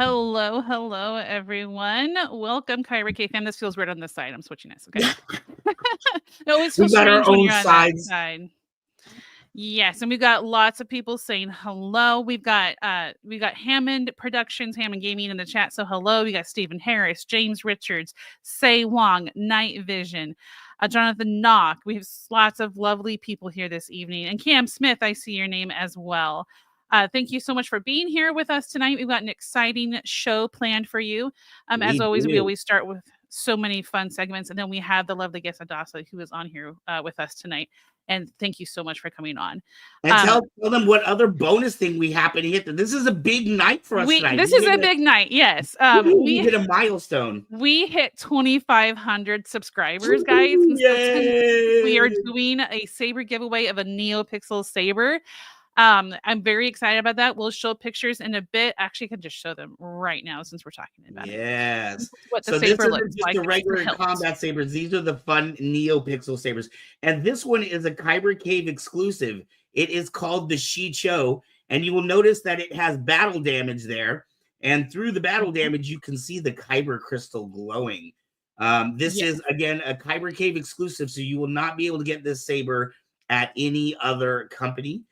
Hello, everyone. Welcome, Kyra K fam. This feels weird on this side. I'm switching this, okay? It always We feels got our strange when own you're on that sides. side. Yes, and we've got lots of people saying hello. We've got Hammond Productions, Hammond Gaming in the chat. So hello. We got Stephen Harris, James Richards, Say Wong, Night Vision, Jonathan Knock. We have lots of lovely people here this evening. And Cam Smith, I see your name as well. Thank you so much for being here with us tonight. We've got an exciting show planned for you. As always, we always start with so many fun segments, and then we have the lovely guest Adassa, who is on here with us tonight. And thank you so much for coming on. And tell them what other bonus thing we happen to hit. This is a big night for us tonight. This is a big night, yes. We hit a milestone. We hit 2,500 subscribers, guys. And so tonight we are doing a Saber giveaway of a NeoPixel Saber. I'm very excited about that. We'll show pictures in a bit. Actually, I can just show them right now since we're talking about it. Yes. What the so saber this isn't looks just like. the regular combat sabers. These are the fun NeoPixel sabers. And this one is a Kyber Cave exclusive. It is called the Shicho. And you will notice that it has battle damage there. And through the battle damage, you can see the Kyber crystal glowing. This is, again, a Kyber Cave exclusive. So you will not be able to get this saber at any other company.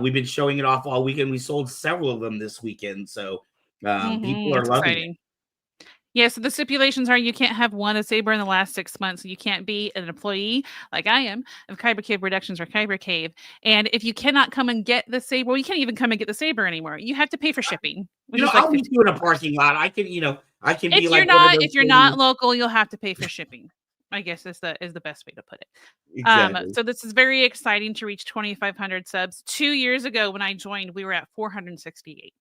We've been showing it off all weekend. We sold several of them this weekend. So people are loving it. Yeah, so the stipulations are you can't have won a saber in the last 6 months. You can't be an employee like I am of Kyber Cave Productions or Kyber Cave. And if you cannot come and get the saber, well, you can't even come and get the saber anymore. You have to pay for shipping. I'll meet you in a parking lot. I can, I can be like if you're not local, you'll have to pay for shipping. I guess is the best way to put it. Exactly. So this is very exciting to reach 2,500 subs. 2 years ago when I joined, we were at 468.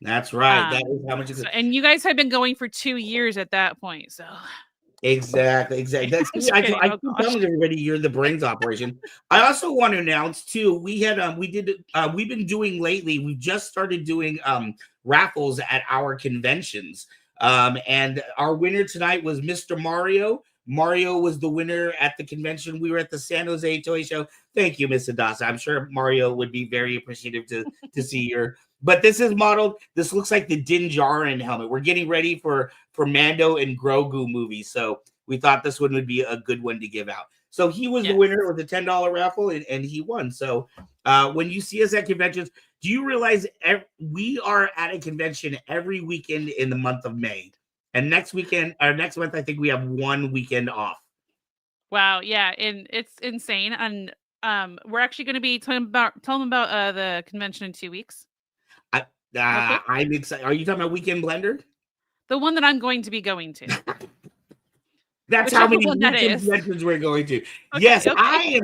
That's right. That is how much it is. And you guys have been going for 2 years at that point. So exactly. That's I keep telling everybody you're the brains operation. I also want to announce too, we've been doing lately, we just started doing raffles at our conventions. And our winner tonight was Mr. Mario. Mario was the winner at the convention. We were at the San Jose Toy Show. Thank you, Miss Adassa. I'm sure Mario would be very appreciative to see your. But this is modeled. This looks like the Din Djarin helmet. We're getting ready for Mando and Grogu movies, so we thought this one would be a good one to give out. So he was the winner of the $10 raffle, and he won. So when you see us at conventions, do you realize we are at a convention every weekend in the month of May? And next month, I think we have 1 weekend off. Wow, yeah, and it's insane. And we're actually going to be telling them about the convention in 2 weeks. I'm excited. Are you talking about Weekend Blender? The one that I'm going to be going to. That's how many weekend conventions we're going to. Yes, I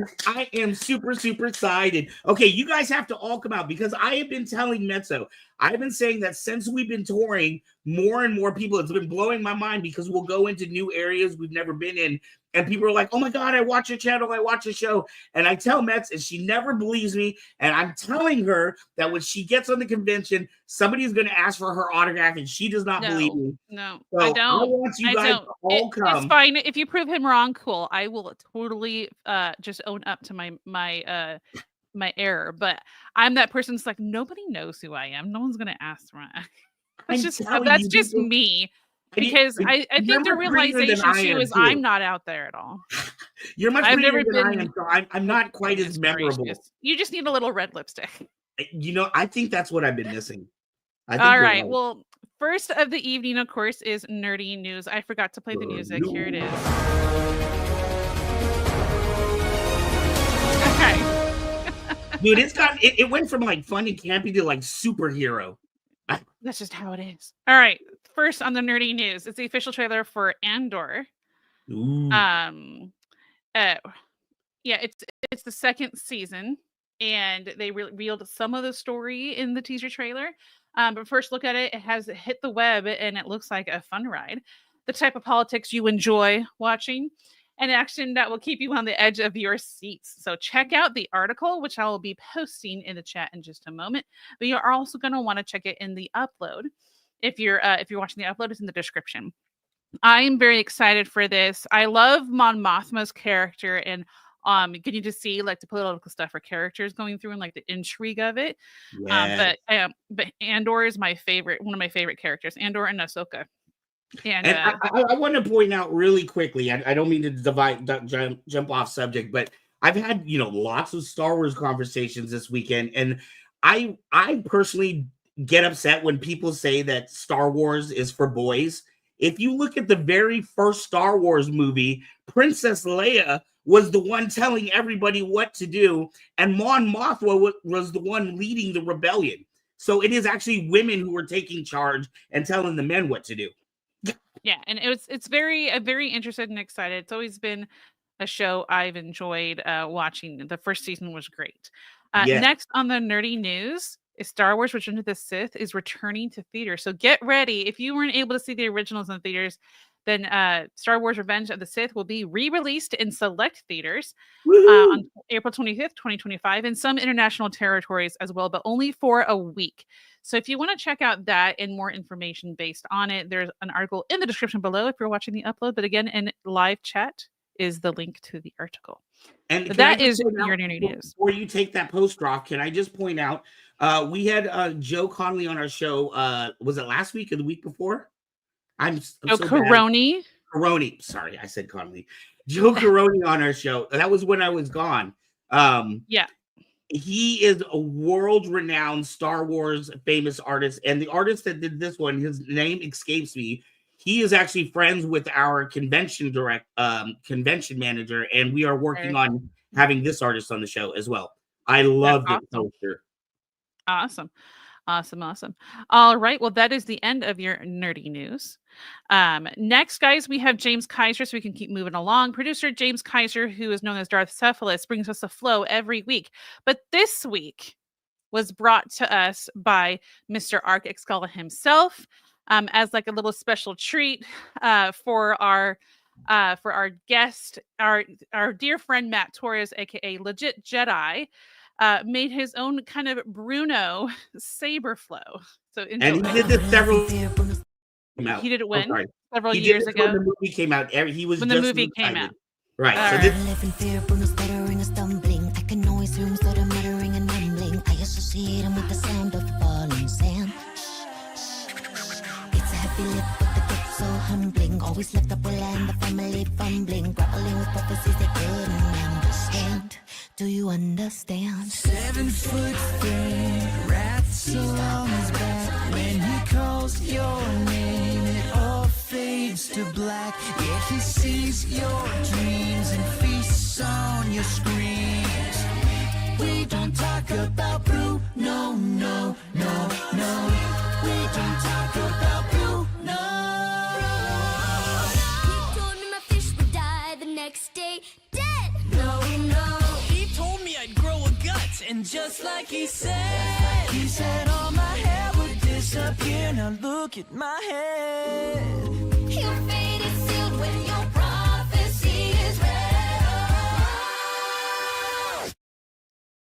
am super, super excited. Okay, you guys have to all come out because I have been telling Mezzo, I've been saying that since we've been touring, more and more people, it's been blowing my mind because we'll go into new areas we've never been in. And people are like, oh my God, I watch your channel, I watch your show. And I tell Metz, and she never believes me. And I'm telling her that when she gets on the convention, somebody is going to ask for her autograph, and she does not believe me. No, so I don't. I want you guys to all come. It's fine. If you prove him wrong, cool. I will totally just own up to my error. But I'm that person that's like, nobody knows who I am. No one's going to ask me. That's just me. Because I think the realization too is I'm not out there at all. You're much prettier than I am, so I'm not quite as memorable. You just need a little red lipstick. I think that's what I've been missing. All right. Well, first of the evening, of course, is nerdy news. I forgot to play the music. Here it is. Okay. Dude, it went from like fun and campy to like superhero. That's just how it is. All right. First on the nerdy news, it's the official trailer for Andor. Ooh. It's the second season, and they revealed some of the story in the teaser trailer. But first look at it. It has hit the web, and it looks like a fun ride. The type of politics you enjoy watching, and action that will keep you on the edge of your seats. So check out the article, which I will be posting in the chat in just a moment. But you're also going to want to check it in the upload. If you're watching the upload, it's in the description. I am very excited for this. I love Mon Mothma's character, and Can you just see like the political stuff for characters going through and like the intrigue of it. Yes. But Andor is my favorite, one of my favorite characters, Andor and Ahsoka. And And I want to point out really quickly, I don't mean to jump off subject, but I've had, lots of Star Wars conversations this weekend, and I personally get upset when people say that Star Wars is for boys. If you look at the very first Star Wars movie, Princess Leia was the one telling everybody what to do, and Mon Mothma was the one leading the rebellion. So it is actually women who were taking charge and telling the men what to do. Yeah, and it's very interested and excited. It's always been a show I've enjoyed watching. The first season was great. Yes. Next on the nerdy news is Star Wars Return of the Sith is returning to theaters. So get ready. If you weren't able to see the originals in theaters, then Star Wars Revenge of the Sith will be re-released in select theaters on April 25th, 2025, in some international territories as well, but only for a week. So if you want to check out that and more information based on it, there's an article in the description below if you're watching the upload. But again, in live chat is the link to the article. And so that is your nerdy news. Before you take that post off, can I just point out, we had Joe Conley on our show. Was it last week or the week before? I'm so Caroni. Caroni. Sorry, I said Conley. Joe Caroni on our show. That was when I was gone. Yeah. He is a world-renowned Star Wars famous artist, and the artist that did this one, his name escapes me. He is actually friends with our convention manager, and we are working on having this artist on the show as well. I love this poster. Awesome. All right. Well, that is the end of your nerdy news. Next, guys, we have James Kaiser, so we can keep moving along. Producer James Kaiser, who is known as Darth Cephalus, brings us a flow every week. But this week was brought to us by Mr. Arc Excala himself, as like a little special treat for our guest, our dear friend Matt Torres, aka Legit Jedeye. Made his own kind of Bruno saber flow. So enjoy. And he did this several. He did it when several years ago. When the movie came out, he was when just the movie came out. Right. All so right. this. I can always hear him stutter, muttering and mumbling. I associate him with the sound of falling sand. It's a heavy lip, but the gift so humbling. Always left up and the family fumbling, grappling with prophecies they couldn't understand. Do you understand? 7 foot three, wraps along his back. When he calls your name, it all fades to black. Yeah, he sees your dreams and feasts on your screams. We don't talk about Bruno, no, no, no. We don't talk about Bruno. He told me my fish would die the next day, dead. No. He told me I'd grow a gut, and just like he said all my hair would disappear. Now look at my head. Your fate is sealed when your prophecy is read.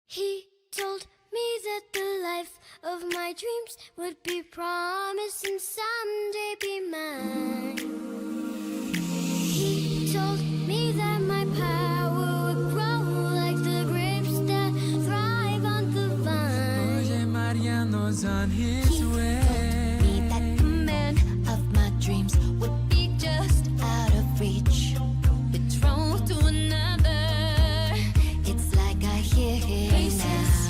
He told me that the life of my dreams would be promised and someday be mine. He told me that my power would grow like the grapes that thrive on the vine. Jose Mariano's on his He way. told me that the man of my dreams would be just out of reach, betrothed to another. It's like I hear him now. He says,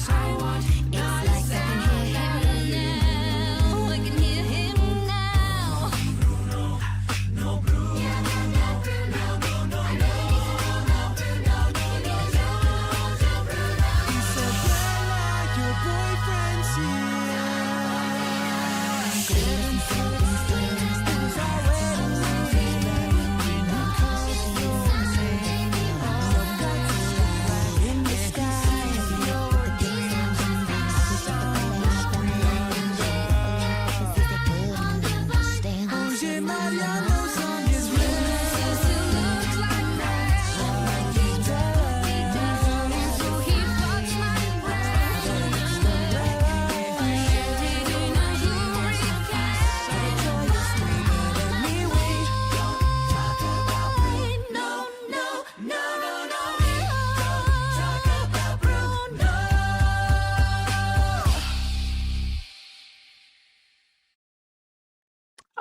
I want It's like I can hear him now. I can hear him now.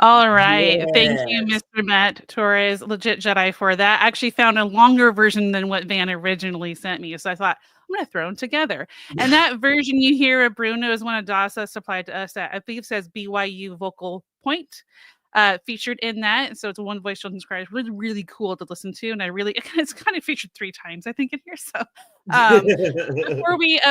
All right. Thank you, Yes. Mr. Matt Torres, Legit Jedi, for that. I actually found a longer version than what Van originally sent me. So I thought, I'm going to throw them together. And that version you hear of Bruno is one Adassa supplied to us that I believe says BYU Vocal Point. Featured in that. So it's a one voice children's choir. It's really, really cool to listen to. And it's kind of featured 3 times, I think, in here. So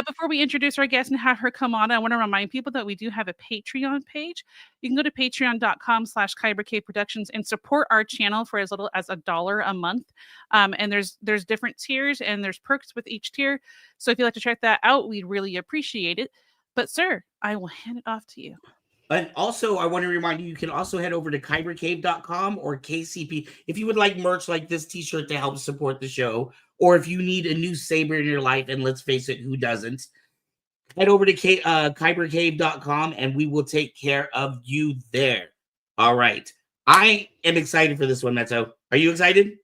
before we introduce our guest and have her come on, I want to remind people that we do have a Patreon page. You can go to patreon.com/KyberK Productions and support our channel for as little as $1 a month. And there's different tiers and there's perks with each tier. So if you'd like to check that out, we'd really appreciate it. But sir, I will hand it off to you. And also, I want to remind you can also head over to kybercave.com or KCP if you would like merch like this t-shirt to help support the show, or if you need a new Saber in your life, and let's face it, who doesn't? Head over to kybercave.com and we will take care of you there. All right. I am excited for this one, Meto. Are you excited?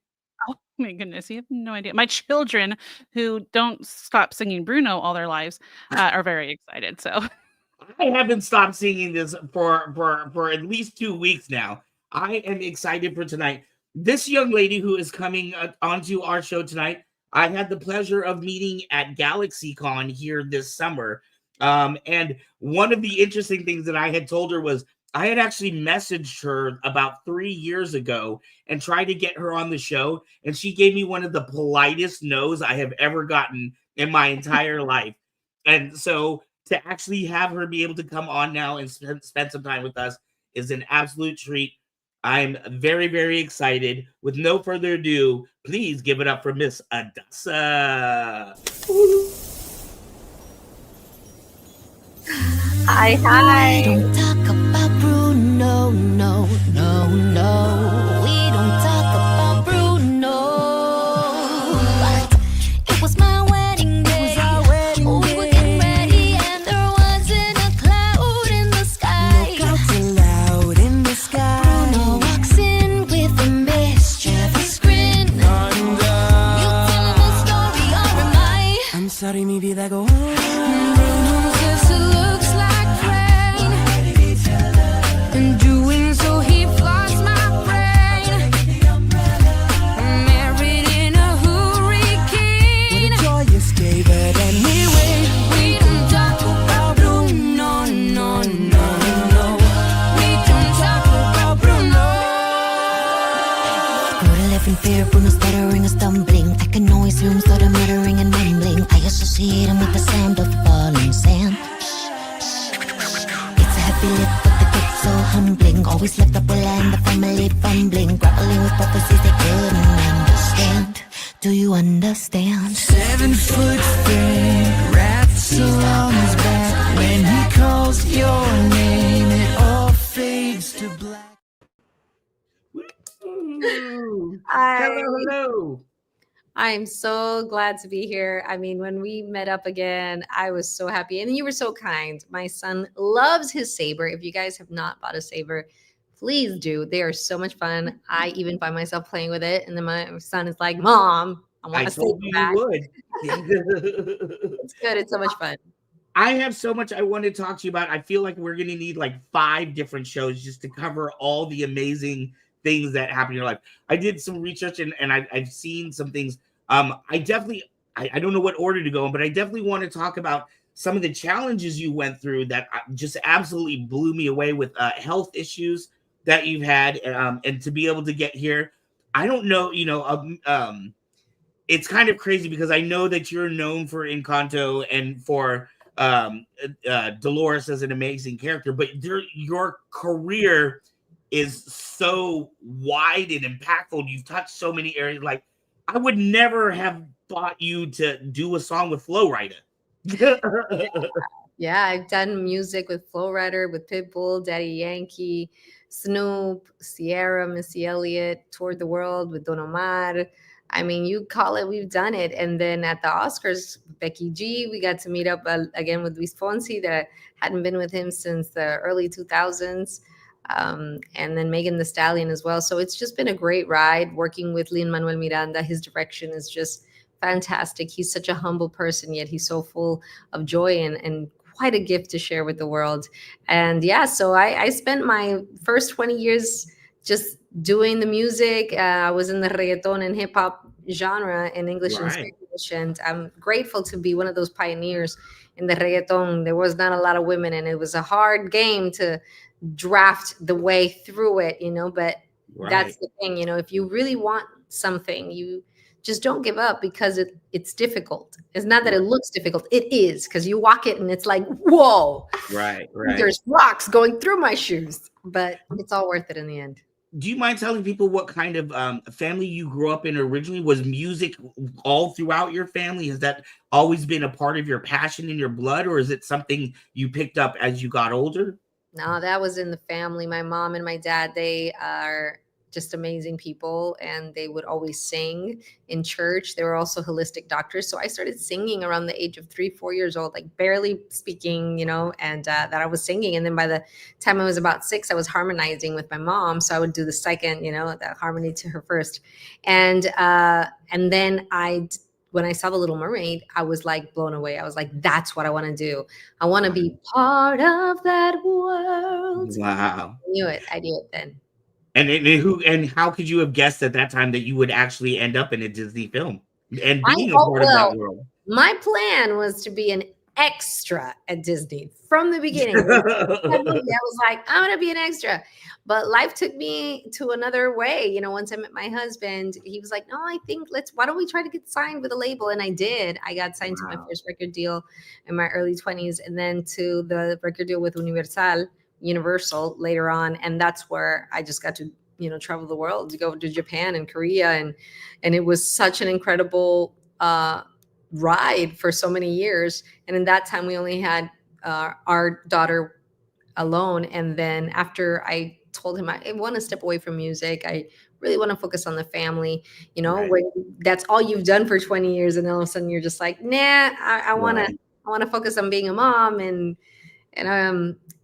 Oh my goodness, you have no idea. My children, who don't stop singing Bruno all their lives, are very excited. So I haven't stopped singing this for at least 2 weeks now. I am excited for tonight. This young lady who is coming onto our show tonight, I had the pleasure of meeting at GalaxyCon here this summer. And one of the interesting things that I had told her was I had actually messaged her about 3 years ago and tried to get her on the show. And she gave me one of the politest no's I have ever gotten in my entire life. And so to actually have her be able to come on now and spend some time with us is an absolute treat. I'm very, very excited. With no further ado, please give it up for Miss Adassa. Hi. We don't talk about Bruno, no, no, no. We don't talk about Bruno. But it was my wedding day. We were getting ready and there wasn't a cloud in the sky. No clouds allowed in the sky. Bruno walks in with a mischievous grin. You tell him a story, or am I? I'm sorry, mi vida, go on. Bruno says it looks like rain. In doing so, he floods my brain. Married in a hurricane. What a joyous day, but anyway. We don't talk about Bruno, no, no, no. We don't talk about Bruno. Grew to live in fear, Bruno stuttering and stumbling. I can always hear him stutter, muttering and mumbling. I associate him with the sound of falling sand. It's a heavy lift, but the kid's so humbling. Always left up Willa and the family fumbling, grappling with prophecies they couldn't understand. Do you understand? 7-foot frame wraps along his back. When he calls your name, it all fades to black. Hello, Hi. hello. I'm so glad to be here. I mean, when we met up again, I was so happy. And you were so kind. My son loves his Saber. If you guys have not bought a Saber, please do. They are so much fun. I even find myself playing with it. And then my son is like, Mom, I want I a told Saber you back. you would. It's good. It's so much fun. I have so much I want to talk to you about. I feel like we're going to need like 5 different shows just to cover all the amazing things that happen in your life. I did some research and I've seen some things. I definitely, I don't know what order to go in, but I definitely want to talk about some of the challenges you went through that just absolutely blew me away with health issues that you've had, and to be able to get here. I don't know, it's kind of crazy because I know that you're known for Encanto and for Dolores as an amazing character, but your career is so wide and impactful. You've touched so many areas. Like, I would never have thought you to do a song with Flo Rida. Yeah, I've done music with Flo Rida, with Pitbull, Daddy Yankee, Snoop, Sierra, Missy Elliott, toured the world with Don Omar. I mean, you call it, we've done it. And then at the Oscars, Becky G, we got to meet up again with Luis Fonsi, that hadn't been with him since the early 2000s. And then Megan Thee Stallion as well. So it's just been a great ride working with Lin-Manuel Miranda. His direction is just fantastic. He's such a humble person, yet he's so full of joy and quite a gift to share with the world. And yeah, so I spent my first 20 years just doing the music. I was in the reggaeton and hip hop genre in English and Right. Spanish, and I'm grateful to be one of those pioneers in the reggaeton. There was not a lot of women, and it was a hard game to draft the way through it, but that's Right. the thing, if you really want something, you just don't give up, because it's difficult. It's not that it Right. looks difficult, it is, because you walk it and it's like, whoa, Right. Right. there's rocks going through my shoes, but it's all worth it in the end. Do you mind telling people what kind of family you grew up in originally? Was music all throughout your family? Has that always been a part of your passion in your blood, or is it something you picked up as you got older? No, that was in the family. My mom and my dad, they are just amazing people, and they would always sing in church. They were also holistic doctors. So I started singing around the age of 3, 4 years old, like barely speaking, and that I was singing. And then by the time I was about 6, I was harmonizing with my mom. So I would do the second, that harmony to her first. And then when I saw The Little Mermaid, I was like blown away. I was like, that's what I want to do. I want to be part of that world. Wow. I knew it. I knew it then. And how could you have guessed at that time that you would actually end up in a Disney film and being a part of that world? My plan was to be an extra at Disney from the beginning. I was like, I want to be an extra. But life took me to another way. Once I met my husband, he was like, no, I think why don't we try to get signed with a label? And I did. I got signed to my first record deal in my early 20s, and then to the record deal with Universal later on. And that's where I just got to, travel the world, to go to Japan and Korea. And it was such an incredible ride for so many years. And in that time, we only had our daughter alone. And then after I told him I want to step away from music, I really want to focus on the family, Right. when that's all you've done for 20 years. And all of a sudden you're just like, nah, I want to focus on being a mom.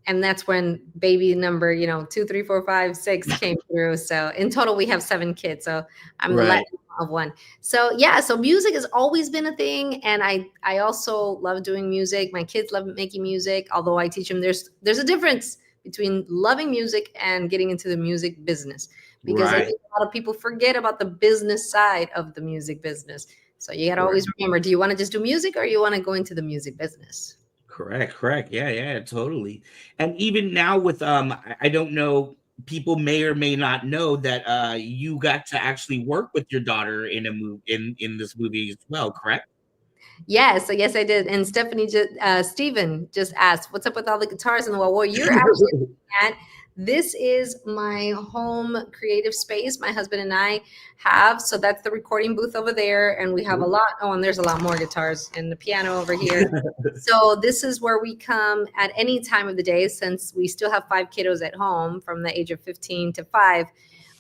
And that's when baby number, 2, 3, 4, 5, 6 came through. So in total, we have 7 kids. So I'm the last of one. So yeah, so music has always been a thing. And I also love doing music. My kids love making music, although I teach them there's a difference between loving music and getting into the music business, because I think a lot of people forget about the business side of the music business. So you got to always remember, do you want to just do music, or you want to go into the music business? Correct. Yeah, totally. And even now with I don't know, people may or may not know that you got to actually work with your daughter in a movie in this movie as well, correct? Yes, so yes, I did. And Steven just asked, what's up with all the guitars in the wall? Well, you're actually at this is my home creative space my husband and I have. So that's the recording booth over there. And we have a lot. Oh, and there's a lot more guitars and the piano over here. So this is where we come at any time of the day, since we still have 5 kiddos at home from the age of 15 to 5.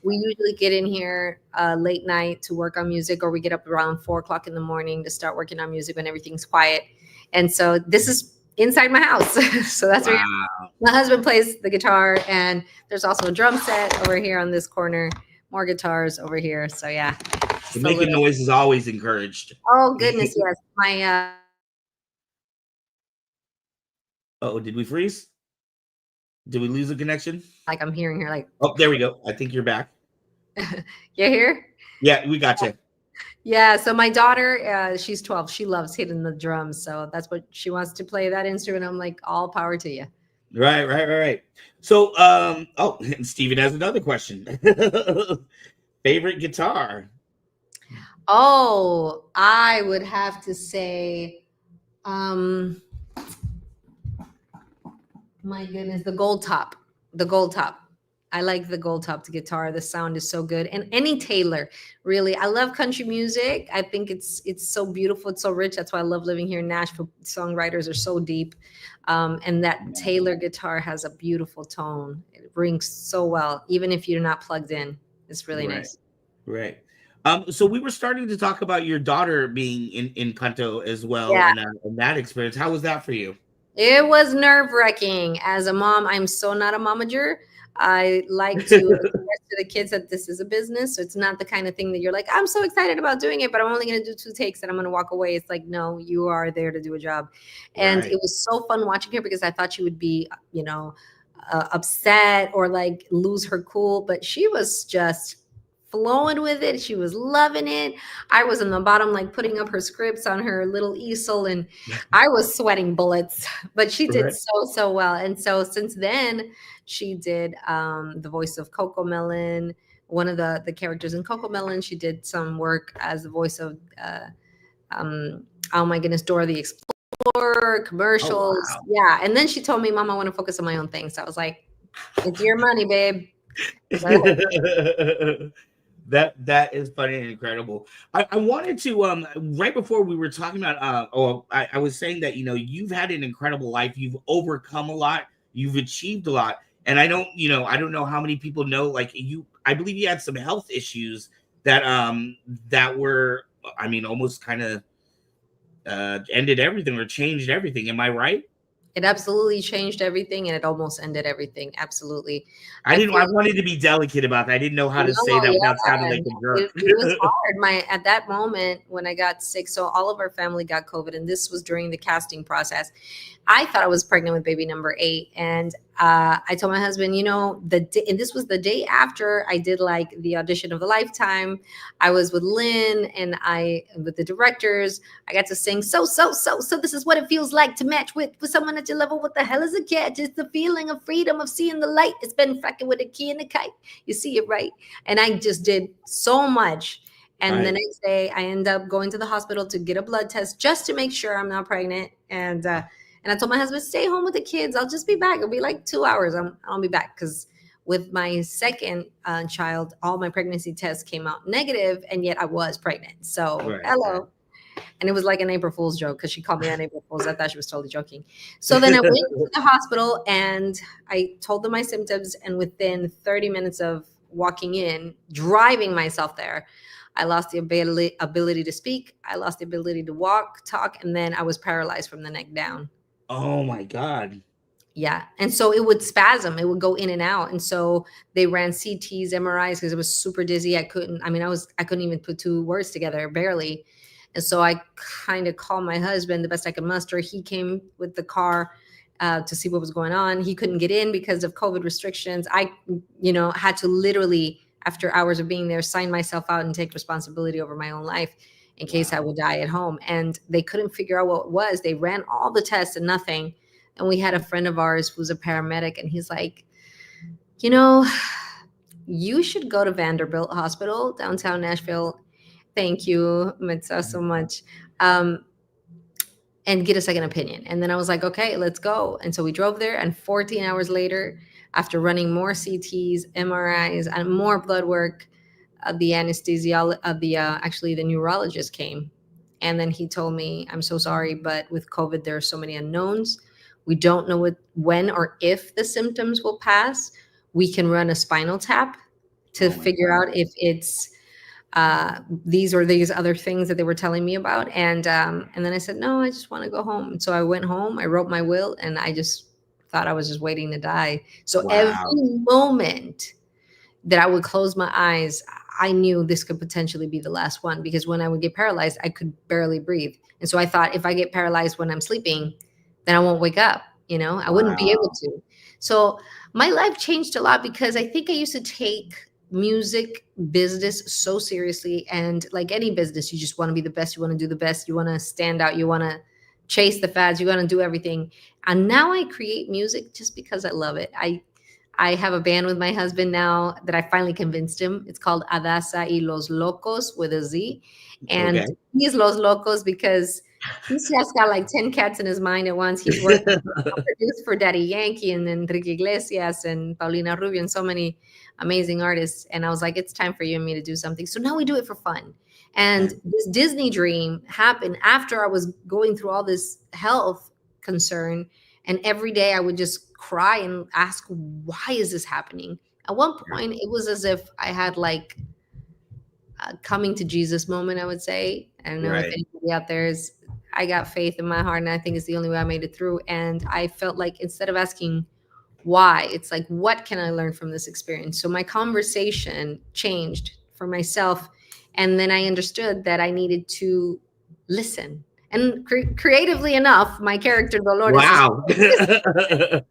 We usually get in here late night to work on music, or we get up around 4 o'clock in the morning to start working on music when everything's quiet. And so this is inside my house. So that's where my husband plays the guitar, and there's also a drum set over here on this corner, more guitars over here. So yeah. Making noise is always encouraged. Oh goodness, yes. My oh, did we freeze? Did we lose the connection? like I'm hearing her like, oh, there we go. I think you're back. You're here? Yeah, we got you. Yeah, so my daughter, she's 12. She loves hitting the drums. So that's what she wants to play, that instrument. I'm like, all power to you. Right. So, oh, and Steven has another question. Favorite guitar? Oh, I would have to say, my goodness, the gold top. I like the gold top guitar. The sound is so good. And any Taylor, really. I love country music. I think it's so beautiful. It's so rich. That's why I love living here in Nashville. Songwriters are so deep. And that Taylor guitar has a beautiful tone. It rings so well, even if you're not plugged in. It's really nice. Right. So we were starting to talk about your daughter being in Encanto as well, and that experience. How was that for you? It was nerve-wracking. As a mom, I'm so not a momager. I like to express to the kids that this is a business. So it's not the kind of thing that you're like, I'm so excited about doing it, but I'm only going to do 2 takes and I'm going to walk away. It's like, no, you are there to do a job. And Right. it was so fun watching her because I thought she would be, upset or like lose her cool, but she was just flowing with it. She was loving it. I was in the bottom, like putting up her scripts on her little easel, and I was sweating bullets, but she did Right. so well. And so since then, she did the voice of Coco Melon, one of the characters in Coco Melon. She did some work as the voice of oh my goodness, Dora the Explorer, Oh commercials. wow. Yeah. And then she told me, Mom, I want to focus on my own thing. So I was like, it's your money, babe. Go. That is funny and incredible. I wanted to right before we were talking about I was saying that you've had an incredible life. You've overcome a lot, you've achieved a lot. And I don't know how many people know, like, I believe you had some health issues that were, I mean, almost kind of ended everything or changed everything. Am I right? It absolutely changed everything and it almost ended everything. Absolutely. I I didn't. feel I wanted to be delicate about that. I didn't know how to say no, that without sounding yeah. like a jerk. It was hard. At that moment when I got sick, so all of our family got COVID, and this was during the casting process. I thought I was pregnant with baby number 8, and I told my husband, and this was the day after I did like the audition of the lifetime. I was with Lynn and with the directors. I got to sing so. This is what it feels like to match with someone at your level. What the hell is a catch? It's the feeling of freedom of seeing the light. It's been fracking with a key and a kite. You see it right, and I just did so much. And the Right. next day, I end up going to the hospital to get a blood test just to make sure I'm not pregnant. And I told my husband, stay home with the kids. I'll just be back. It'll be like 2 hours. I'll be back. Because with my second child, all my pregnancy tests came out negative, and yet I was pregnant. So, Right. hello. And it was like an April Fool's joke because she called me on April Fool's. I thought she was totally joking. So then I went to the hospital and I told them my symptoms. And within 30 minutes of walking in, driving myself there, I lost the ability to speak. I lost the ability to walk, talk, and then I was paralyzed from the neck down. Oh my God. Yeah. And so it would spasm, it would go in and out. And so they ran CTs, MRIs because it was super dizzy. I couldn't even put 2 words together, barely. And so I kind of called my husband the best I could muster. He came with the car to see what was going on. He couldn't get in because of COVID restrictions. I, had to literally, after hours of being there, sign myself out and take responsibility over my own life in case I would die at home. And they couldn't figure out what it was. They ran all the tests and nothing. And we had a friend of ours who's a paramedic, and he's like, you should go to Vanderbilt Hospital, downtown Nashville. Thank you, Mitza, so much. And get a second opinion. And then I was like, okay, let's go. And so we drove there, and 14 hours later, after running more CTs, MRIs, and more blood work, the the neurologist came. And then he told me, I'm so sorry, but with COVID, there are so many unknowns. We don't know when or if the symptoms will pass. We can run a spinal tap to figure out if it's these or these other things that they were telling me about. And then I said, no, I just want to go home. And so I went home, I wrote my will, and I just thought I was just waiting to die. So every moment that I would close my eyes, I knew this could potentially be the last one, because when I would get paralyzed, I could barely breathe. And so I thought, if I get paralyzed when I'm sleeping, then I won't wake up. I wouldn't be able to. So my life changed a lot, because I think I used to take music business so seriously. And like any business, you just want to be the best. You want to do the best. You want to stand out. You want to chase the fads. You want to do everything. And now I create music just because I love it. I have a band with my husband now that I finally convinced him. It's called Adassa y Los Locos, with a Z. And he's Los Locos because he's just got like 10 cats in his mind at once. He's worked produced for Daddy Yankee and Enrique Iglesias and Paulina Rubio and so many amazing artists. And I was like, it's time for you and me to do something. So now we do it for fun. And this Disney dream happened after I was going through all this health concern. And every day I would just cry and ask, why is this happening? At one point, it was as if I had like a coming to Jesus moment, I would say. I don't know if anybody out there is, I got faith in my heart, and I think it's the only way I made it through. And I felt like, instead of asking, why. It's like, what can I learn from this experience? So my conversation changed for myself. And then I understood that I needed to listen. And creatively enough, my character Dolores Wow.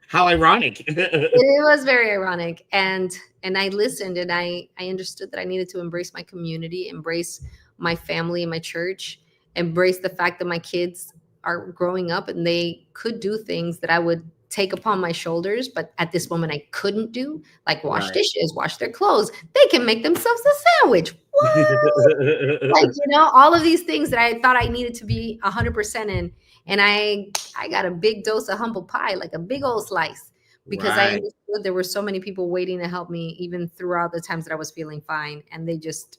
How ironic. it was very ironic. And I listened, and I understood that I needed to embrace my community, embrace my family and my church, embrace the fact that my kids are growing up and they could do things that I would take upon my shoulders, but at this moment I couldn't do, like wash Right. dishes, wash their clothes. They can make themselves a sandwich. What? Like, all of these things that I thought I needed to be 100% in. And I got a big dose of humble pie, like a big old slice, because I Right. understood there were so many people waiting to help me, even throughout the times that I was feeling fine. And they just,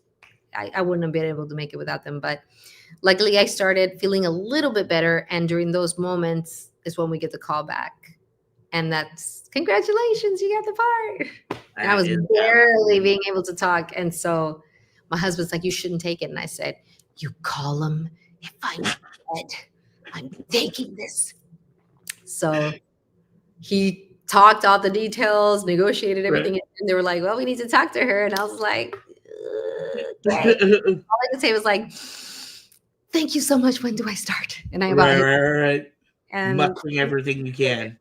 I wouldn't have been able to make it without them. But luckily I started feeling a little bit better. And during those moments is when we get the call back. And that's, congratulations, you got the part. And I was barely being able to talk. And so my husband's like, you shouldn't take it. And I said, you call him. If I'm dead, I'm taking this. So he talked all the details, negotiated everything. Right. And they were like, well, we need to talk to her. And I was like, okay. All I could say was like, thank you so much. When do I start? And I about Right. and Muttering everything you can.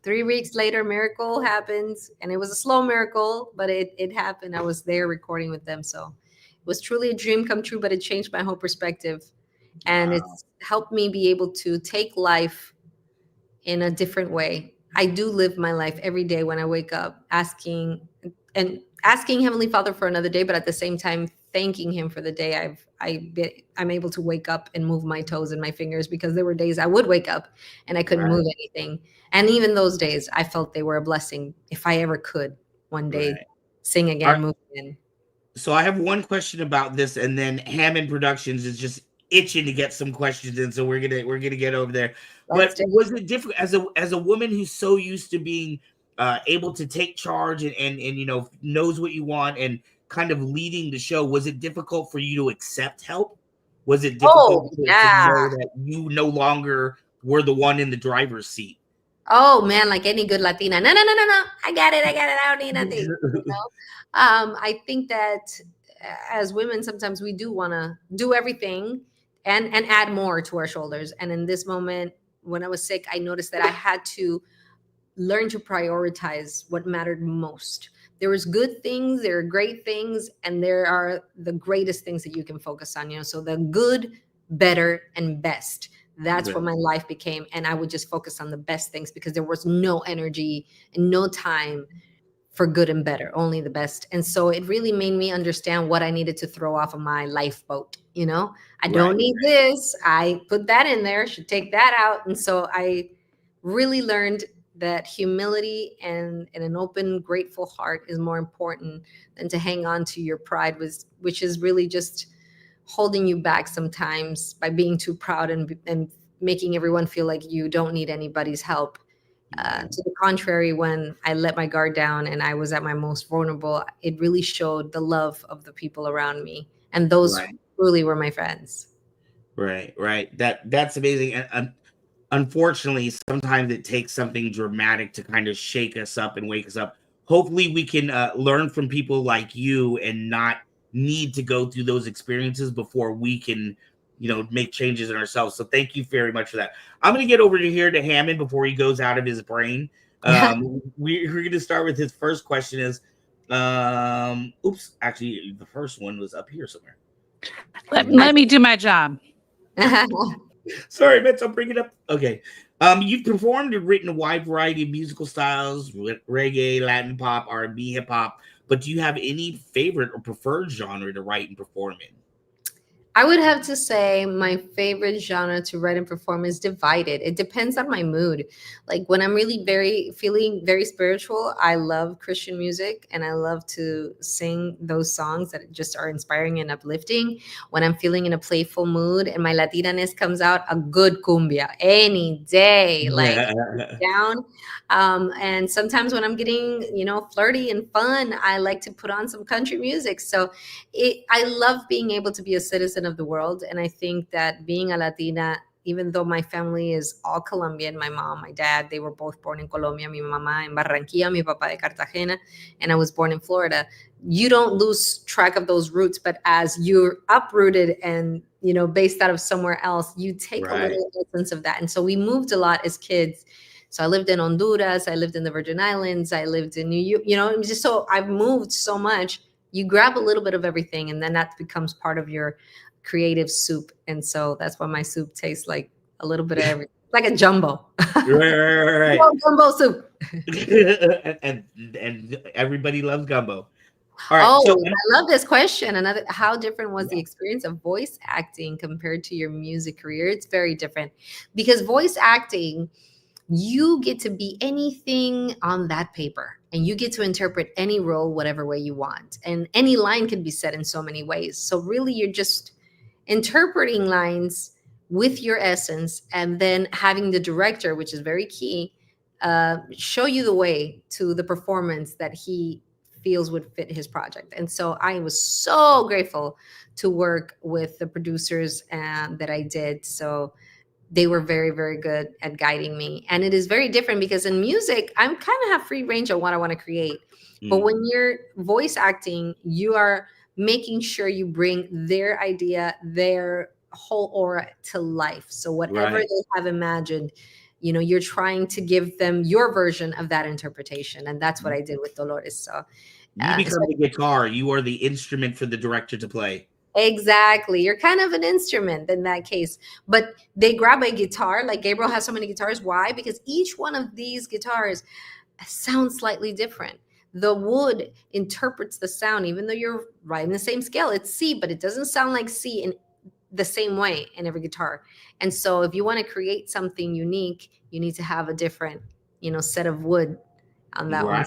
3 weeks later, miracle happens, and it was a slow miracle, but it happened. I was there recording with them, so it was truly a dream come true. But it changed my whole perspective, and Wow. it's helped me be able to take life in a different way. I do live my life every day when I wake up, asking Heavenly Father for another day, but at the same time thanking Him for the day I'm able to wake up and move my toes and my fingers, because there were days I would wake up and I couldn't Right. move anything. And even those days, I felt they were a blessing. If I ever could one day Right. sing again, move again. So I have one question about this, and then Hammond Productions is just itching to get some questions in, so we're gonna get over there. Let's But do was it difficult as a woman who's so used to being able to take charge and knows what you want and kind of leading the show? Was it difficult for you to accept help? Was it difficult to yeah. know that you no longer were the one in the driver's seat? Oh man, like any good Latina. No. I got it. I don't need nothing. I think that as women, sometimes we do want to do everything and add more to our shoulders. And in this moment, when I was sick, I noticed that I had to learn to prioritize what mattered most. There was good things, there are great things, and there are the greatest things that you can focus on. So the good, better, and best. That's what my life became. And I would just focus on the best things, because there was no energy and no time for good and better, only the best. And so it really made me understand what I needed to throw off of my lifeboat. I don't need this. I put that in there, should take that out. And so I really learned that humility and an open, grateful heart is more important than to hang on to your pride, which is really just holding you back sometimes by being too proud and making everyone feel like you don't need anybody's help. To the contrary, when I let my guard down and I was at my most vulnerable, it really showed the love of the people around me. And those truly were my friends. Right. That's amazing. And unfortunately, sometimes it takes something dramatic to kind of shake us up and wake us up. Hopefully, we can learn from people like you and not need to go through those experiences before we can, make changes in ourselves. So thank you very much for that. I'm going to get over to here to Hammond before he goes out of his brain. We're going to start with his first question is, actually, the first one was up here somewhere. Let me do my job. Sorry, Mitch, I'll bring it up. Okay. You've performed and written a wide variety of musical styles, reggae, Latin pop, R&B, hip hop, but do you have any favorite or preferred genre to write and perform in? I would have to say my favorite genre to write and perform is divided. It depends on my mood. Like when I'm really feeling very spiritual, I love Christian music and I love to sing those songs that just are inspiring and uplifting. When I'm feeling in a playful mood and my Latinaness comes out, a good cumbia any day, like down. And sometimes when I'm getting, flirty and fun, I like to put on some country music. So I love being able to be a citizen of the world. And I think that being a Latina even though my family is all Colombian, my mom, my dad, they were both born in Colombia, mi mamá en Barranquilla, mi papá de Cartagena, and I was born in Florida. You don't lose track of those roots, but as you're uprooted and, you know, based out of somewhere else, you take a little essence of that. And so we moved a lot as kids. So I lived in Honduras, I lived in the Virgin Islands, I lived in New York, you know, just so I've moved so much. You grab a little bit of everything, and then that becomes part of your creative soup. And so that's why my soup tastes like a little bit of everything, like a jumbo. Right. Gumbo soup. and everybody loves gumbo. All right. Oh, So I love this question. How different was the experience of voice acting compared to your music career? It's very different, because voice acting, you get to be anything on that paper, and you get to interpret any role whatever way you want, and any line can be said in so many ways. So really, you're just interpreting lines with your essence, and then having the director, which is very key, show you the way to the performance that he feels would fit his project. And so I was so grateful to work with the producers that I did. So they were very, very good at guiding me. And it is very different, because in music, I'm kind of have free range of what I want to create. But when you're voice acting, you are making sure you bring their idea, their whole aura to life. So whatever they have imagined, you know, you're trying to give them your version of that interpretation. And that's what I did with Dolores. So you become the guitar. You are the instrument for the director to play. Exactly. You're kind of an instrument in that case. But they grab a guitar, like Gabriel has so many guitars. Why? Because each one of these guitars sounds slightly different. The wood interprets the sound, even though you're right in the same scale. It's C, but it doesn't sound like C in the same way in every guitar. And so if you want to create something unique, you need to have a different, you know, set of wood on that one.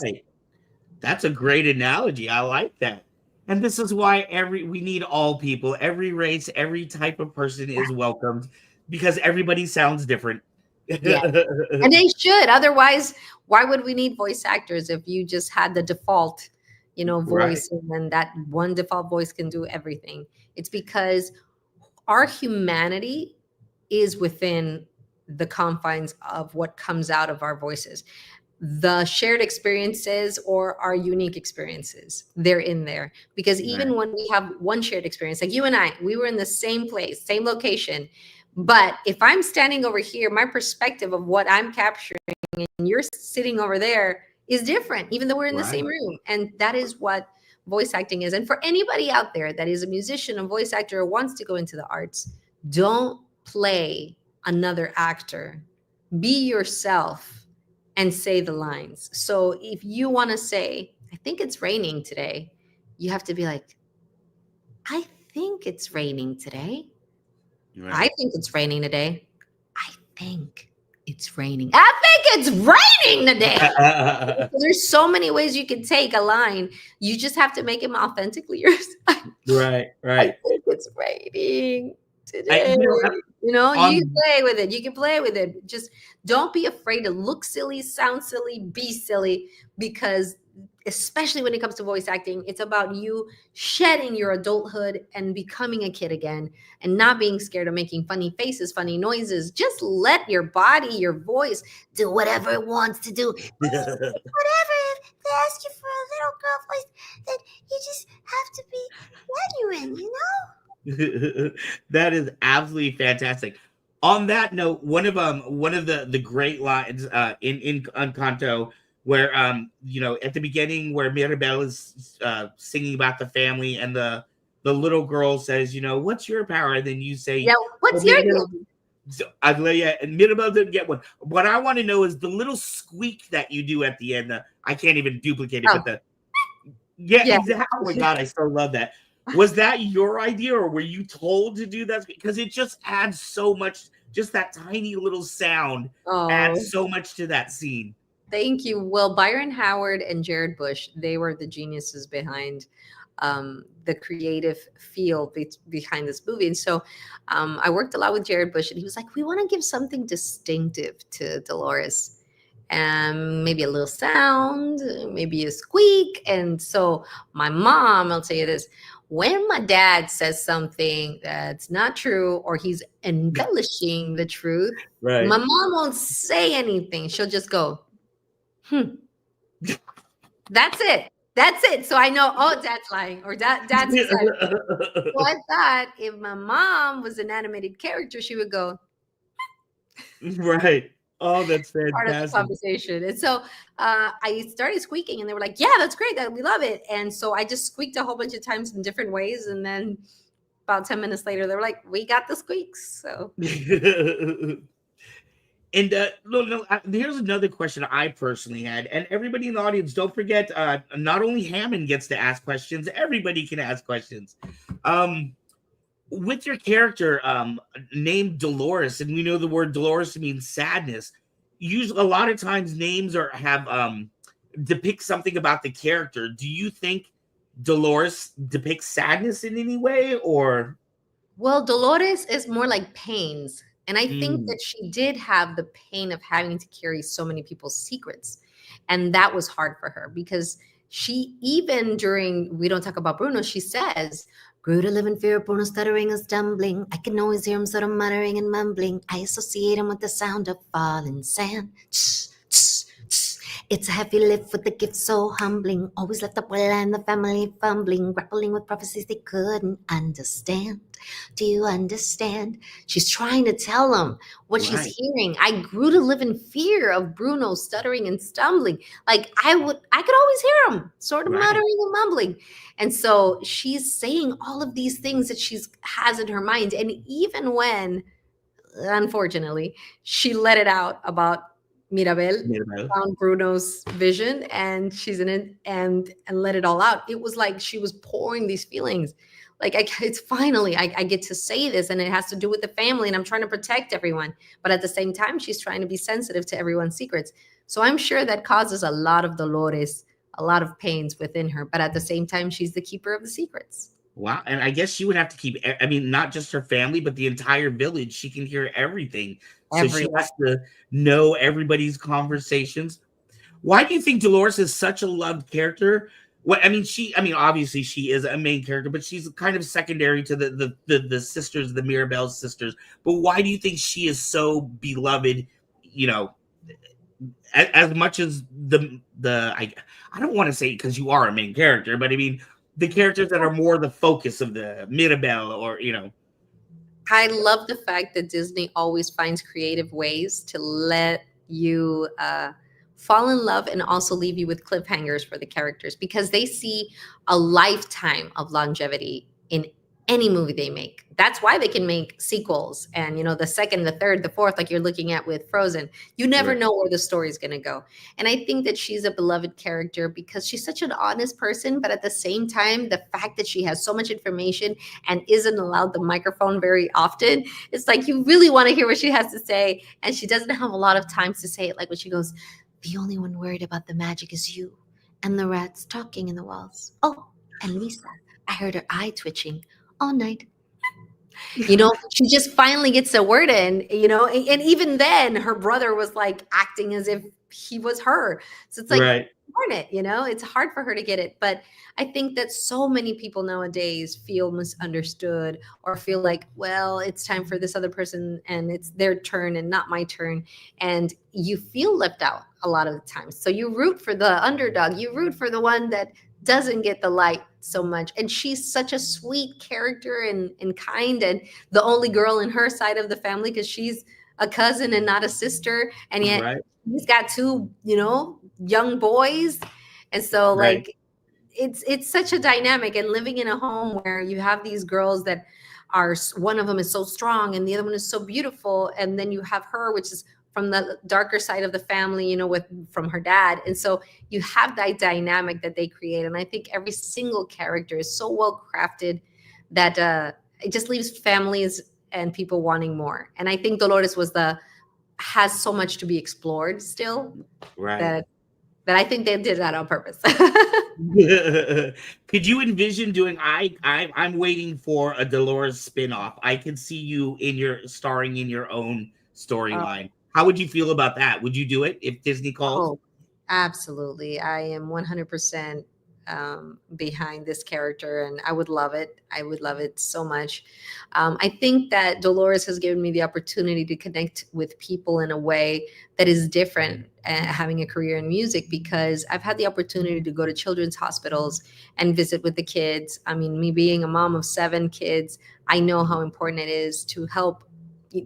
That's a great analogy. I like that. And this is why we need all people, every race, every type of person is welcomed, because everybody sounds different. Yeah. And they should. Otherwise, why would we need voice actors if you just had the default, you know, voice, and then that one default voice can do everything? It's because our humanity is within the confines of what comes out of our voices. The shared experiences or our unique experiences, they're in there. Because even when we have one shared experience, like you and I, we were in the same place, same location. But if I'm standing over here, my perspective of what I'm capturing and you're sitting over there is different, even though we're in the same room. And that is what voice acting is. And for anybody out there that is a musician, a voice actor, or wants to go into the arts, don't play another actor. Be yourself and say the lines. So if you want to say, I think it's raining today, you have to be like, I think it's raining today. I think it's raining today. I think it's raining. I think it's raining today. There's so many ways you can take a line. You just have to make them authentically yours. Right. I think it's raining today. You know, you can play with it. You can play with it. Just don't be afraid to look silly, sound silly, be silly, because especially when it comes to voice acting, it's about you shedding your adulthood and becoming a kid again, and not being scared of making funny faces, funny noises. Just let your body, your voice do whatever it wants to do. Whatever. If they ask you for a little girl voice, then you just have to be genuine, you know? That is absolutely fantastic. On that note, one of the great lines in Encanto, where you know, at the beginning, where Mirabel is singing about the family, and the little girl says, you know, what's your power? And then you say, what's your gift? So and Mirabel didn't get one. What I want to know is the little squeak that you do at the end. I can't even duplicate it, but exactly. Oh my God, I still love that. Was that your idea, or were you told to do that? Because it just adds so much, just that tiny little sound adds so much to that scene. Thank you. Well, Byron Howard and Jared Bush, they were the geniuses behind the creative field behind this movie. And so I worked a lot with Jared Bush, and he was like, we want to give something distinctive to Dolores. And maybe a little sound, maybe a squeak. And so my mom, I'll tell you this, When my dad says something that's not true or he's embellishing the truth, Right. my mom won't say anything. She'll just go, That's it. That's it. So I know, oh, dad's lying or dad's excited. So I thought if my mom was an animated character, she would go, Right. Oh, that's part of the fantastic. conversation. And so I started squeaking and they were like, yeah, that's great. That we love it. And so I just squeaked a whole bunch of times in different ways. And then about 10 minutes later, they were like, we got the squeaks. So And here's another question I personally had, and everybody in the audience, don't forget, not only Hammond gets to ask questions, everybody can ask questions. With your character named Dolores, and we know the word Dolores means sadness. Usually, a lot of times, names have depict something about the character. Do you think Dolores depicts sadness in any way, or? Well, Dolores is more like pains. And I think that she did have the pain of having to carry so many people's secrets. And that was hard for her because she, even during, we don't talk about Bruno, she says, grew to live in fear of Bruno stuttering and stumbling. I can always hear him sort of muttering and mumbling. I associate him with the sound of falling sand. It's a heavy lift with the gift so humbling. Always left up well and the family fumbling, grappling with prophecies they couldn't understand. Do you understand? She's trying to tell them what she's hearing. I grew to live in fear of Bruno stuttering and stumbling. Like I could always hear him sort of muttering and mumbling. And so she's saying all of these things that she has in her mind. And even when, unfortunately, she let it out about Mirabel found Bruno's vision and she's in it and let it all out. It was like she was pouring these feelings. Like it's finally, I get to say this and it has to do with the family and I'm trying to protect everyone. But at the same time, she's trying to be sensitive to everyone's secrets. So I'm sure that causes a lot of Dolores, a lot of pains within her. But at the same time, she's the keeper of the secrets. Wow. And I guess she would have to keep, I mean, not just her family, but the entire village. She can hear everything. So she has to know everybody's conversations. Why do you think Dolores is such a loved character? Well, I mean, obviously she is a main character, but she's kind of secondary to the sisters, the Mirabelle sisters. But why do you think she is so beloved? You know, as much as I don't want to say because you are a main character, but I mean the characters that are more the focus of the Mirabelle, or I love the fact that Disney always finds creative ways to let you fall in love and also leave you with cliffhangers for the characters because they see a lifetime of longevity in any movie they make. That's why they can make sequels and, the second, the third, the fourth, like you're looking at with Frozen. You never know where the story is going to go. And I think that she's a beloved character because she's such an honest person. But at the same time, the fact that she has so much information and isn't allowed the microphone very often, it's like you really want to hear what she has to say. And she doesn't have a lot of time to say it. Like when she goes, the only one worried about the magic is you and the rats talking in the walls. Oh, and Lisa, I heard her eye twitching all night. She just finally gets a word in, and even then her brother was like acting as if he was her. So it's like, darn it, it's hard for her to get it. But I think that so many people nowadays feel misunderstood or feel like, well, it's time for this other person and it's their turn and not my turn. And you feel left out a lot of the times. So you root for the underdog. You root for the one that doesn't get the light so much. And she's such a sweet character and kind and the only girl in her side of the family because she's a cousin and not a sister. And yet he's got two, young boys. And so like it's such a dynamic and living in a home where you have these girls that are, one of them is so strong and the other one is so beautiful. And then you have her, which is from the darker side of the family, from her dad. And so you have that dynamic that they create. And I think every single character is so well crafted that it just leaves families and people wanting more. And I think Dolores has so much to be explored still. That I think they did that on purpose. Could you envision doing, I'm waiting for a Dolores spinoff. I could see you starring in your own storyline. How would you feel about that? Would you do it if Disney called? Oh, absolutely. I am 100% behind this character, and I would love it. I would love it so much. I think that Dolores has given me the opportunity to connect with people in a way that is different, having a career in music, because I've had the opportunity to go to children's hospitals and visit with the kids. I mean, me being a mom of 7 kids, I know how important it is to help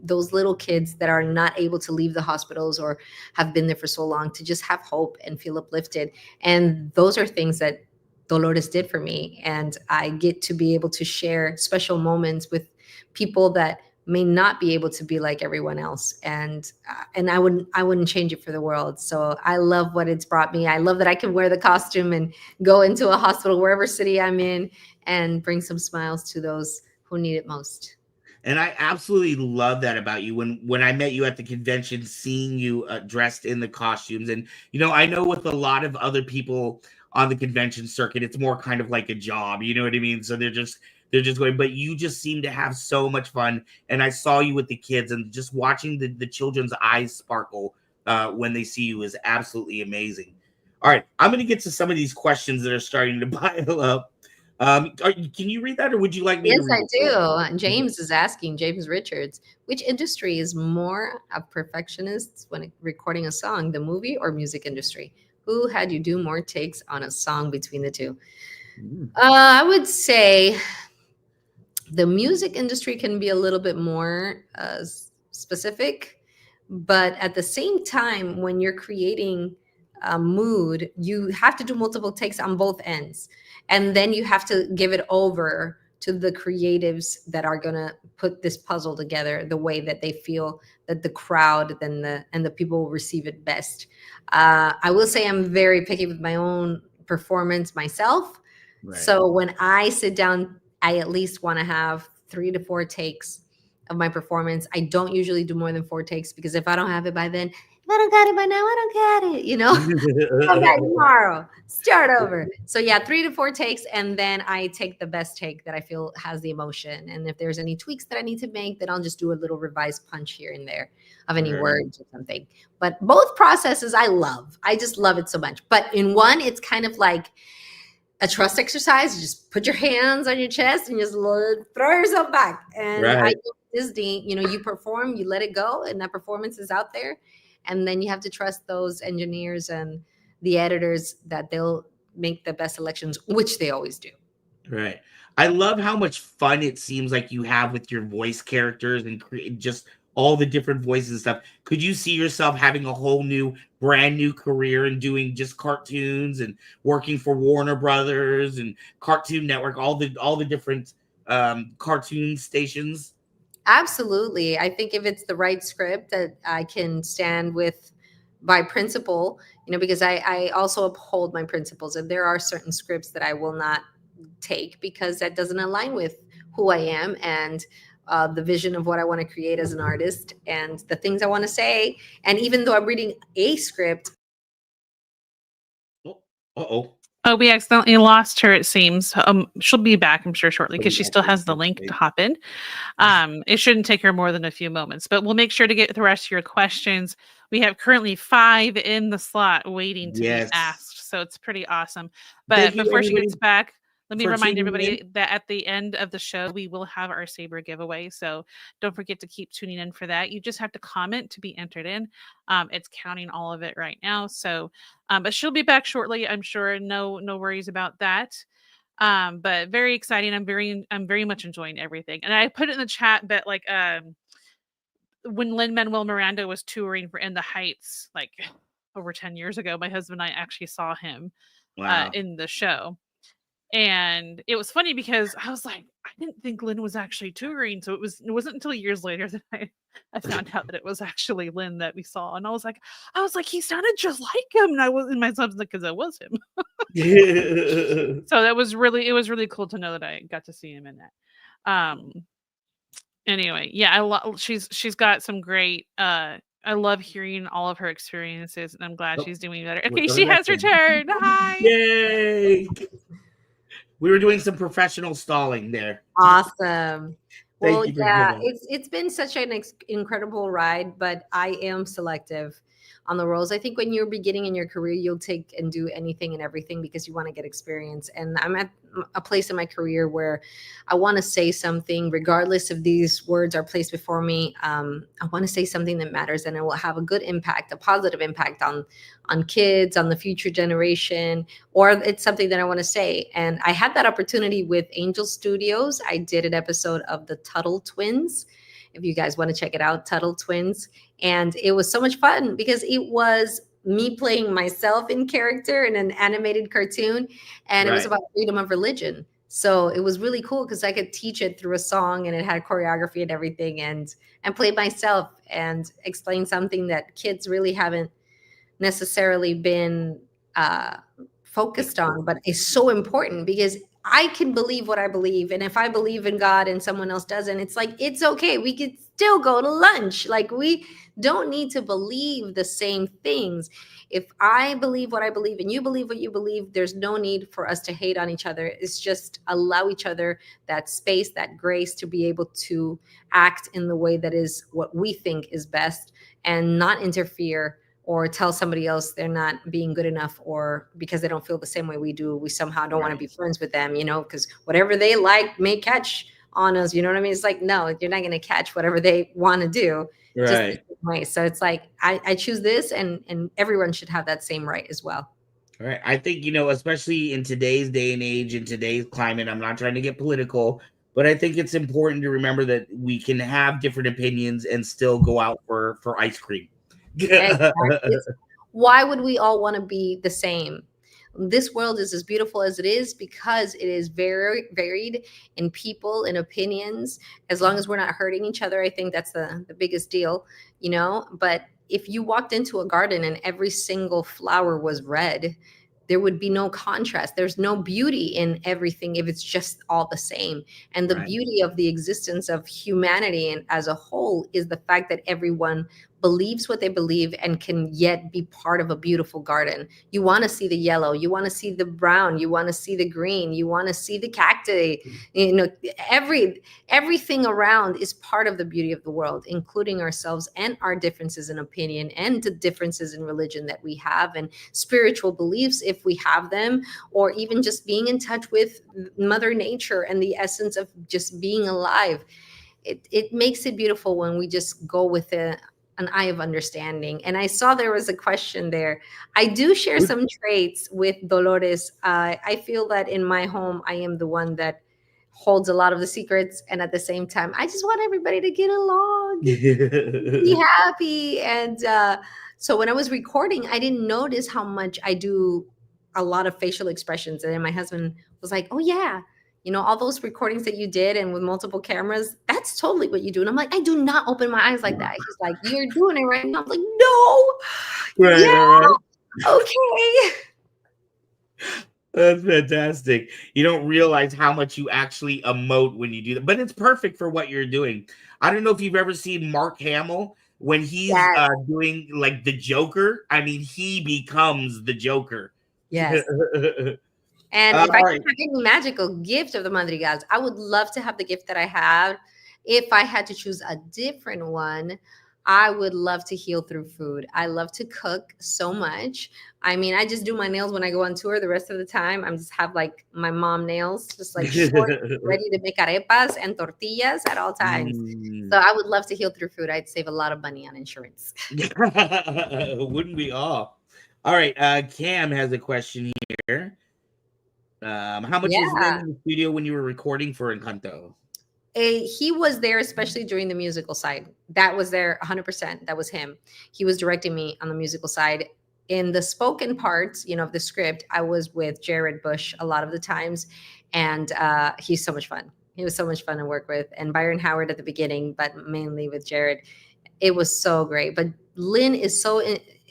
those little kids that are not able to leave the hospitals or have been there for so long, to just have hope and feel uplifted. And those are things that Dolores did for me. And I get to be able to share special moments with people that may not be able to be like everyone else. And I wouldn't change it for the world. So I love what it's brought me. I love that I can wear the costume and go into a hospital, wherever city I'm in, and bring some smiles to those who need it most. And I absolutely love that about you. When I met you at the convention, seeing you dressed in the costumes, and I know with a lot of other people on the convention circuit, it's more kind of like a job. You know what I mean? So they're just going. But you just seem to have so much fun. And I saw you with the kids, and just watching the children's eyes sparkle when they see you is absolutely amazing. All right, I'm going to get to some of these questions that are starting to pile up. Can you read that, or would you like me to read it? Yes, I do. James is asking, James Richards, which industry is more of perfectionists when recording a song, the movie or music industry? Who had you do more takes on a song between the two? I would say the music industry can be a little bit more specific, but at the same time, when you're creating a mood, you have to do multiple takes on both ends. And then you have to give it over to the creatives that are going to put this puzzle together the way that they feel that the crowd and the people will receive it best. I will say I'm very picky with my own performance myself. Right. So when I sit down, I at least want to have 3 to 4 takes of my performance. I don't usually do more than 4 takes, because if I don't have it by then, if I don't got it by now, I don't get it, come back tomorrow, start over. So yeah, 3 to 4 takes, and then I take the best take that I feel has the emotion. And if there's any tweaks that I need to make, then I'll just do a little revised punch here and there of any words or something. But both processes I love. I just love it so much. But in one, it's kind of like a trust exercise. You just put your hands on your chest and just throw yourself back. And I know Disney, you perform, you let it go, and that performance is out there. And then you have to trust those engineers and the editors that they'll make the best selections, which they always do. Right. I love how much fun it seems like you have with your voice characters and just all the different voices and stuff. Could you see yourself having a whole brand new career and doing just cartoons and working for Warner Brothers and Cartoon Network, all the different cartoon stations? Absolutely. I think if it's the right script that I can stand with by principle, because I also uphold my principles, and there are certain scripts that I will not take because that doesn't align with who I am and the vision of what I want to create as an artist and the things I want to say. And even though I'm reading a script. Oh, we accidentally lost her, it seems. She'll be back, I'm sure, shortly, because she still has the link to hop in. It shouldn't take her more than a few moments, but we'll make sure to get the rest of your questions. We have currently 5 in the slot waiting to be asked, so it's pretty awesome. But before she gets back, let me remind everybody that at the end of the show, we will have our Saber giveaway. So don't forget to keep tuning in for that. You just have to comment to be entered in. It's counting all of it right now. So, but she'll be back shortly, I'm sure. No worries about that. But very exciting. I'm very much enjoying everything. And I put it in the chat, but like when Lin-Manuel Miranda was touring for In the Heights, like over 10 years ago, my husband and I actually saw him in the show. And it was funny because I was like, I didn't think Lynn was actually touring. So it wasn't until years later that I found out that it was actually Lynn that we saw. And I was like, he sounded just like him. And my son's like, because that was him. So it was really cool to know that I got to see him in that. Anyway, yeah, she's got some great, I love hearing all of her experiences, and I'm glad she's doing better. Okay, she has returned. Hi. Yay. We were doing some professional stalling there. Awesome. Well, yeah, it's been such an incredible ride, but I am selective. on the roles. I think when you're beginning in your career, you'll take and do anything and everything because you want to get experience. And I'm at a place in my career where I want to say something, regardless if these words are placed before me. I want to say something that matters, and it will have a good impact, a positive impact on kids, on the future generation, or it's something that I want to say. And I had that opportunity with Angel Studios. I did an episode of the Tuttle Twins. If you guys want to check it out, Tuttle Twins. And it was so much fun because it was me playing myself in character in an animated cartoon. And it was about freedom of religion. So it was really cool because I could teach it through a song, and it had choreography and everything, and play myself and explain something that kids really haven't necessarily been focused on, but is so important because I can believe what I believe. And if I believe in God and someone else doesn't, it's like, it's okay. We could still go to lunch. Like, we don't need to believe the same things. If I believe what I believe and you believe what you believe, there's no need for us to hate on each other. It's just allow each other that space, that grace to be able to act in the way that is what we think is best, and not interfere or tell somebody else they're not being good enough, or because they don't feel the same way we do, we somehow don't want to be friends with them, because whatever they like may catch on us. You know what I mean? It's like, no, you're not going to catch whatever they want to do. Just the same way. So it's like, I choose this, and everyone should have that same right as well. All right. I think, especially in today's day and age, in today's climate, I'm not trying to get political, but I think it's important to remember that we can have different opinions and still go out for ice cream. Exactly. Why would we all want to be the same? This world is as beautiful as it is because it is very varied in people and opinions. As long as we're not hurting each other, I think that's the biggest deal, But if you walked into a garden and every single flower was red, there would be no contrast. There's no beauty in everything if it's just all the same. And the beauty of the existence of humanity and as a whole is the fact that everyone believes what they believe and can yet be part of a beautiful garden. You want to see the yellow, you want to see the brown, you want to see the green, you want to see the cacti. Everything around is part of the beauty of the world, including ourselves and our differences in opinion and the differences in religion that we have, and spiritual beliefs if we have them, or even just being in touch with Mother Nature and the essence of just being alive. It makes it beautiful when we just go with an eye of understanding. And I saw there was a question there. I do share some traits with Dolores. I feel that in my home, I am the one that holds a lot of the secrets. And at the same time, I just want everybody to get along, be happy. And so when I was recording, I didn't notice how much I do a lot of facial expressions. And then my husband was like, oh, yeah. All those recordings that you did and with multiple cameras, that's totally what you do. And I'm like, I do not open my eyes like that. He's like, you're doing it right now. I'm like, no. Right. Okay. That's fantastic. You don't realize how much you actually emote when you do that, but it's perfect for what you're doing. I don't know if you've ever seen Mark Hamill when he's doing like the Joker. I mean, he becomes the Joker. Yes. And if I could have any magical gift of the Madrigals, I would love to have the gift that I have. If I had to choose a different one, I would love to heal through food. I love to cook so much. I mean, I just do my nails when I go on tour. The rest of the time, I'm just have like my mom nails, just like short, ready to make arepas and tortillas at all times. So I would love to heal through food. I'd save a lot of money on insurance. Wouldn't we all? All right. Cam has a question here. How much was Lynn in the studio when you were recording for Encanto? He was there, especially during the musical side. That was there 100%. That was him. He was directing me on the musical side. In the spoken parts, of the script, I was with Jared Bush a lot of the times. And he's so much fun. He was so much fun to work with. And Byron Howard at the beginning, but mainly with Jared. It was so great. But Lynn is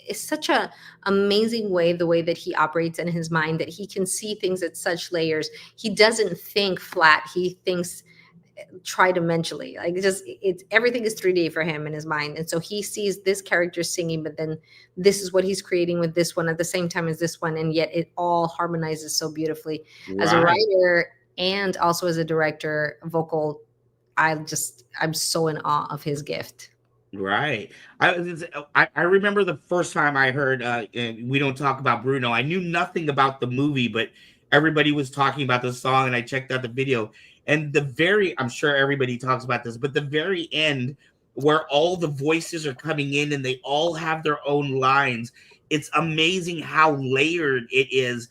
it's such a amazing way, the way that he operates in his mind, that he can see things at such layers. He doesn't think flat. He thinks tridimensionally. Like it's everything is 3D for him in his mind. And so he sees this character singing, but then this is what he's creating with this one at the same time as this one. And yet it all harmonizes so beautifully. As a writer and also as a director, vocal, I'm so in awe of his gift. Right. I remember the first time I heard and we don't talk about Bruno. I knew nothing about the movie, but everybody was talking about the song and I checked out the video. And I'm sure everybody talks about this, but the very end where all the voices are coming in and they all have their own lines. It's amazing how layered it is.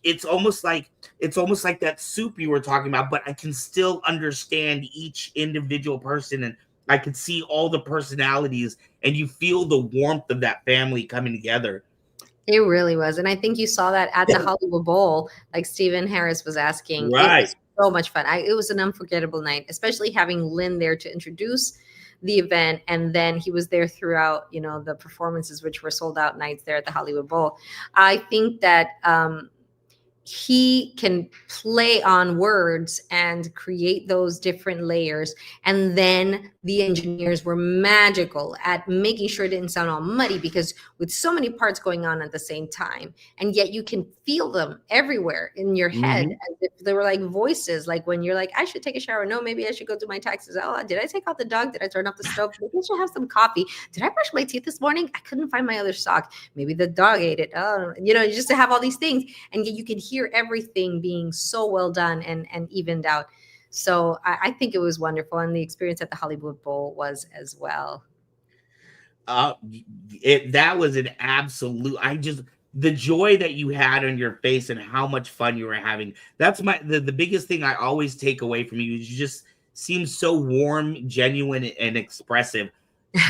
It's almost like that soup you were talking about, but I can still understand each individual person and I could see all the personalities and you feel the warmth of that family coming together. It really was. And I think you saw that at the Hollywood Bowl, like Stephen Harris was asking. It Right. was so much fun. It was an unforgettable night, especially having Lynn there to introduce the event. And then he was there throughout, the performances, which were sold out nights there at the Hollywood Bowl. I think that he can play on words and create those different layers. And then the engineers were magical at making sure it didn't sound all muddy, because with so many parts going on at the same time, and yet you can feel them everywhere in your head, as if they were like voices. Like when you're like, I should take a shower. No, maybe I should go do my taxes. Oh, did I take out the dog? Did I turn off the stove? Maybe I should have some coffee. Did I brush my teeth this morning? I couldn't find my other sock. Maybe the dog ate it. Oh, just to have all these things. And yet you can hear everything being so well done and evened out. So I think it was wonderful. And the experience at the Hollywood Bowl was as well. That was an absolute. The joy that you had on your face and how much fun you were having. That's the biggest thing I always take away from you. Is you just seem so warm, genuine, and expressive.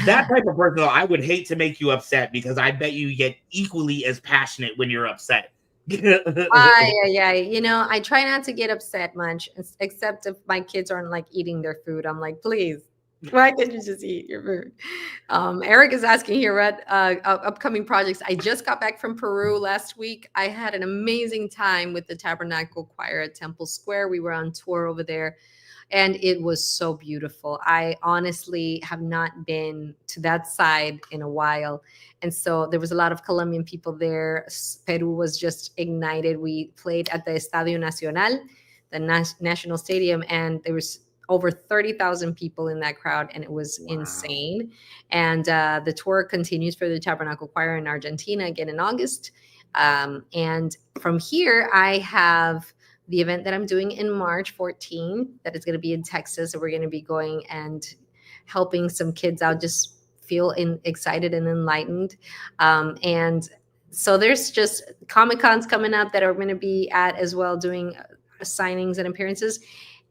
That type of person, though, I would hate to make you upset, because I bet you get equally as passionate when you're upset. Yeah. I try not to get upset much, except if my kids aren't like eating their food. I'm like, please, why can't you just eat your food? Eric is asking here what upcoming projects. I just got back from Peru last week. I had an amazing time with the Tabernacle Choir at Temple Square. We were on tour over there, and it was so beautiful. I honestly have not been to that side in a while. And so there was a lot of Colombian people there. Peru was just ignited. We played at the Estadio Nacional, the National Stadium, and there was over 30,000 people in that crowd, and it was insane. And the tour continues for the Tabernacle Choir in Argentina again in August. And from here, I have the event that I'm doing in March 14th that is going to be in Texas. So we're going to be going and helping some kids out, just feel excited and enlightened. And so there's just Comic-Cons coming up that are going to be at as well, doing signings and appearances.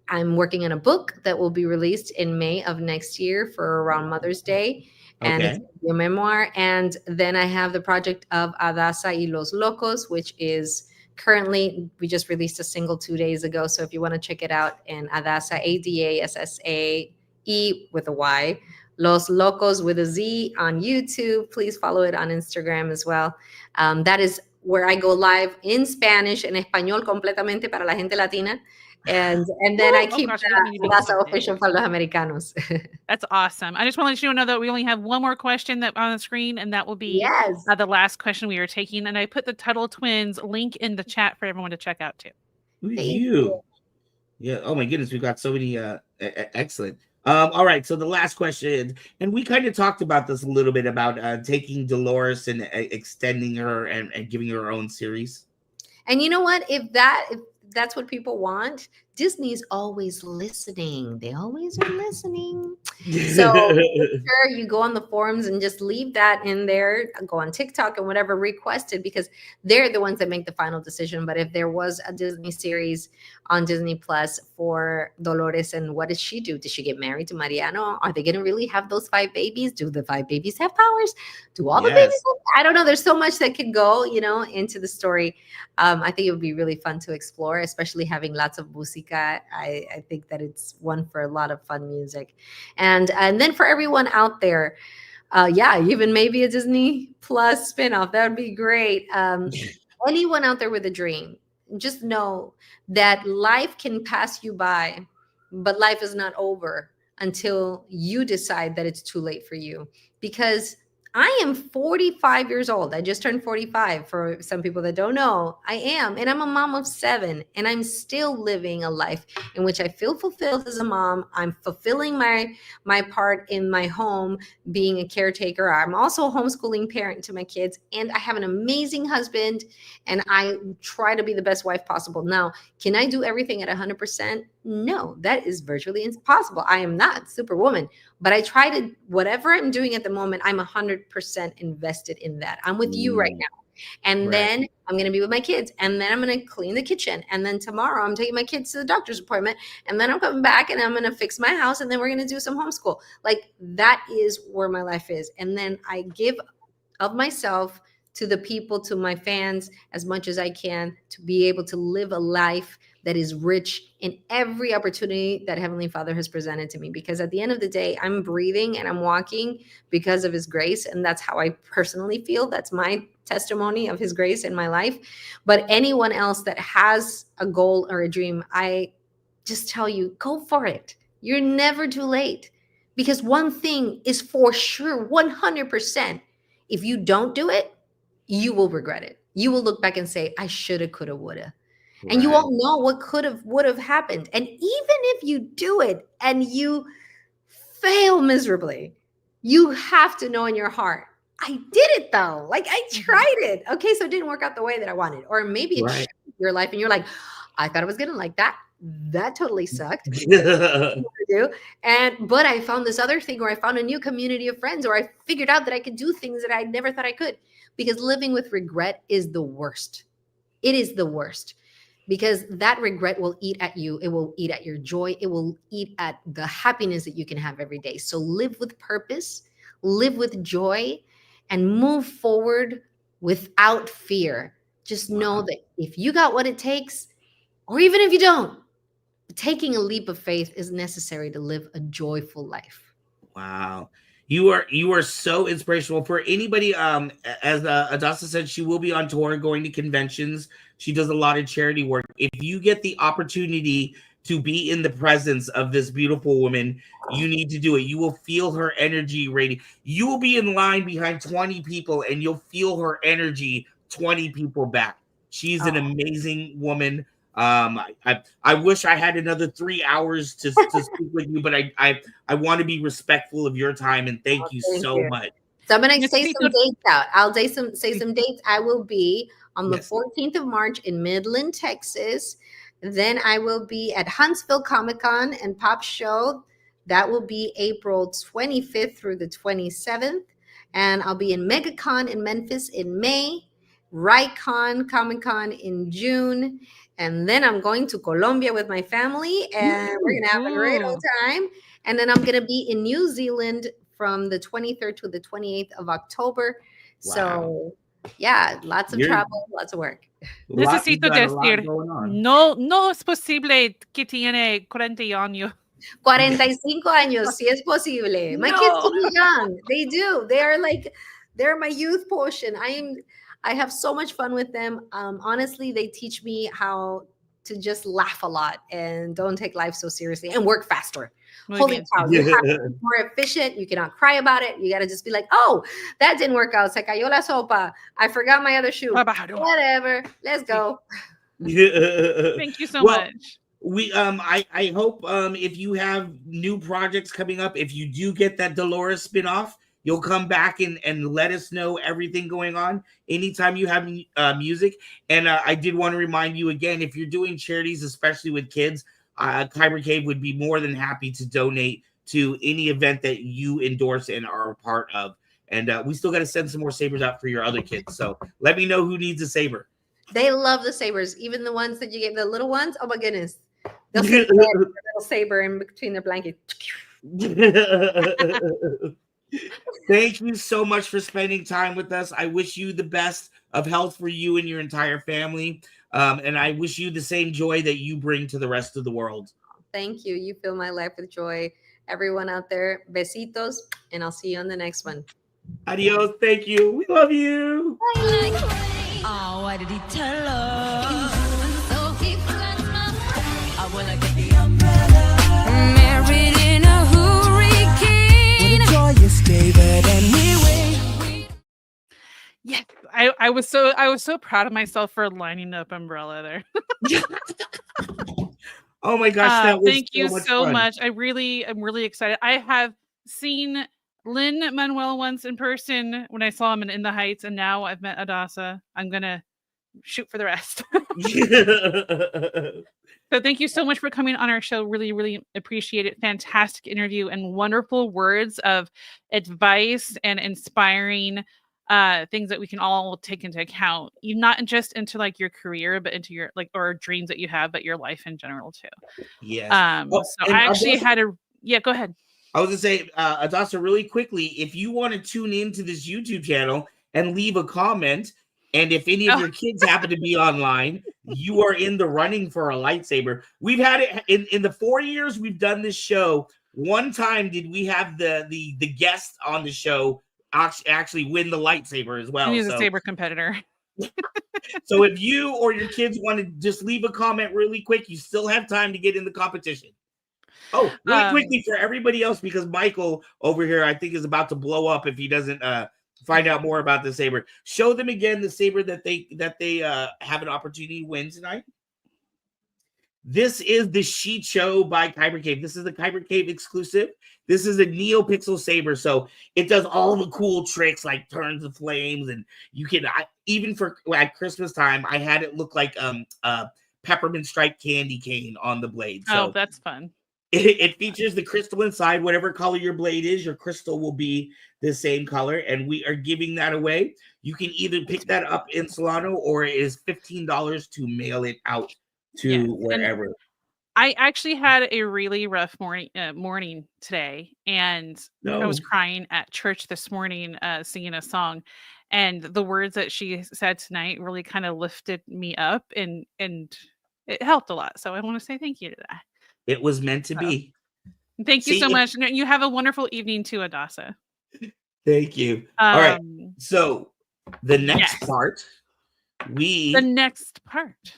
I'm working on a book that will be released in May of next year for around Mother's Day. And it's a memoir. And then I have the project of Adassa y los Locos, which is currently, we just released a single 2 days ago. So if you want to check it out, in Adassa, Adassae with a Y, Los Locos with a Z on YouTube. Please follow it on Instagram as well. That is where I go live in Spanish, en español completamente para la gente latina. And then I keep Adassa official para los americanos. That's awesome. I just want to let you know that we only have one more question that on the screen, and that will be the last question we are taking. And I put the Tuttle Twins link in the chat for everyone to check out too. Thank you. Yeah. Oh my goodness, we've got so many. Excellent. All right. So the last question, and we kind of talked about this a little bit about taking Dolores and extending her and giving her own series. And you know what? If that's what people want, Disney's always listening. They always are listening. So sure, you go on the forums and just leave that in there. Go on TikTok and whatever, request it, because they're the ones that make the final decision. But if there was a Disney series on Disney Plus for Dolores, and what does she do? Does she get married to Mariano? Are they going to really have those 5 babies? Do the 5 babies have powers? Do all the babies have? I don't know. There's so much that could go, into the story. I think it would be really fun to explore, especially having lots of música. I think that it's one for a lot of fun music. And then for everyone out there, even maybe a Disney Plus spinoff, that would be great. Anyone out there with a dream, just know that life can pass you by, but life is not over until you decide that it's too late for you. Because I am 45 years old. I just turned 45 for some people that don't know. I am. And I'm a mom of 7. And I'm still living a life in which I feel fulfilled as a mom. I'm fulfilling my part in my home, being a caretaker. I'm also a homeschooling parent to my kids. And I have an amazing husband. And I try to be the best wife possible. Now, can I do everything at 100%? No, that is virtually impossible. I am not Superwoman. But I try to, whatever I'm doing at the moment, I'm 100% invested in that. I'm with you right now. And then I'm going to be with my kids. And then I'm going to clean the kitchen. And then tomorrow I'm taking my kids to the doctor's appointment. And then I'm coming back and I'm going to fix my house. And then we're going to do some homeschool. Like, that is where my life is. And then I give of myself to the people, to my fans, as much as I can, to be able to live a life that is rich in every opportunity that Heavenly Father has presented to me. Because at the end of the day, I'm breathing and I'm walking because of His grace. And that's how I personally feel. That's my testimony of His grace in my life. But anyone else that has a goal or a dream, I just tell you, go for it. You're never too late. Because one thing is for sure, 100%. If you don't do it, you will regret it. You will look back and say, I shoulda, coulda, woulda. And you won't know what could have, would have happened. And even if you do it and you fail miserably, you have to know in your heart, I did it though. Like, I tried it. Okay, so it didn't work out the way that I wanted. Or maybe it changed your life and you're like, I thought I was gonna like that. That totally sucked. But I found this other thing, or I found a new community of friends, or I figured out that I could do things that I never thought I could. Because living with regret is the worst. It is the worst. Because that regret will eat at you. It will eat at your joy. It will eat at the happiness that you can have every day. So live with purpose, live with joy, and move forward without fear. Just know that if you got what it takes, or even if you don't, taking a leap of faith is necessary to live a joyful life. Wow. You are so inspirational for anybody. As Adassa said, she will be on tour, going to conventions. She does a lot of charity work. If you get the opportunity to be in the presence of this beautiful woman, you need to do it. You will feel her energy radiate. You will be in line behind 20 people and you'll feel her energy 20 people back. She's an amazing woman. I wish I had another 3 hours to speak with you, but I want to be respectful of your time, and thank you so much. So I'm going to say some dates out. I'll say some dates. I will be on the 14th of March in Midland, Texas. Then I will be at Huntsville Comic-Con and Pop Show. That will be April 25th through the 27th. And I'll be in MegaCon in Memphis in May, RightCon Comic-Con in June. And then I'm going to Colombia with my family, and we're going to have a great old time. And then I'm going to be in New Zealand from the 23rd to the 28th of October. Wow. So, yeah, lots of travel, lots of work. Necesito decir, no es posible que tiene 40 años. 45 años, si es posible. My kids are young. They do. They're my youth portion. I have so much fun with them. Honestly, they teach me how to just laugh a lot and don't take life so seriously and work faster. Holy cow, you have to be more efficient. You cannot cry about it. You got to just be like, oh, that didn't work out. Se cayó la sopa. I forgot my other shoe. Whatever. Let's go. Thank you so much. I hope if you have new projects coming up, if you do get that Dolores spinoff, you'll come back and let us know everything going on anytime you have music. And I did want to remind you again, if you're doing charities, especially with kids, Kyber Cave would be more than happy to donate to any event that you endorse and are a part of. And we still got to send some more sabers out for your other kids. So let me know who needs a saber. They love the sabers, even the ones that you get, the little ones. Oh my goodness. They'll sit there with a little saber in between their blankets. Thank you so much for spending time with us. I wish you the best of health for you and your entire family. And I wish you the same joy that you bring to the rest of the world. Thank you. You fill my life with joy. Everyone out there, besitos, and I'll see you on the next one. Adios. Thank you. We love you. Bye. Oh, why did he tell her? So he floods my brain. I wanna get the umbrella. Married in a hurricane. What a joyous day, but anyway. I was so proud of myself for lining up Umbrella there. Oh my gosh, that was thank you much so fun. much. I'm really excited. I have seen Lin-Manuel once in person when I saw him in the Heights, and now I've met Adassa. I'm gonna shoot for the rest. So thank you so much for coming on our show. Really appreciate it. Fantastic interview and wonderful words of advice and inspiring things that we can all take into account. You not just into like your career, but into your or dreams that you have, but your life in general too. Yes. So I actually had a go ahead. I was gonna say, Adassa, really quickly, if you want to tune into this YouTube channel and leave a comment, and if any of your kids happen to be online, you are in the running for a lightsaber. We've had it in the 4 years we've done this show. One time did we have the guest on the show actually win the lightsaber as well. He's a saber competitor. So if you or your kids want to just leave a comment really quick, you still have time to get in the competition. Oh, really quickly for everybody else, because Michael over here, I think, is about to blow up if he doesn't find out more about the saber. Show them again the saber that they have an opportunity to win tonight. This is the Sheet Show by Kyber Cave. This is the Kyber Cave exclusive. This is a NeoPixel saber, so it does all the cool tricks like turns the flames, and you can even for at Christmas time, I had it look like peppermint striped candy cane on the blade. So that's fun. It features the crystal inside. Whatever color your blade is, your crystal will be the same color, and we are giving that away. You can either pick that up in Solano, or it is $15 to mail it out to wherever. I actually had a really rough morning today, and I was crying at church this morning, singing a song, and the words that she said tonight really kind of lifted me up, and it helped a lot. So I want to say thank you to that. It was meant to be. Thank you so much. You have a wonderful evening too, Adassa. Thank you. All right. So the next part, the next part.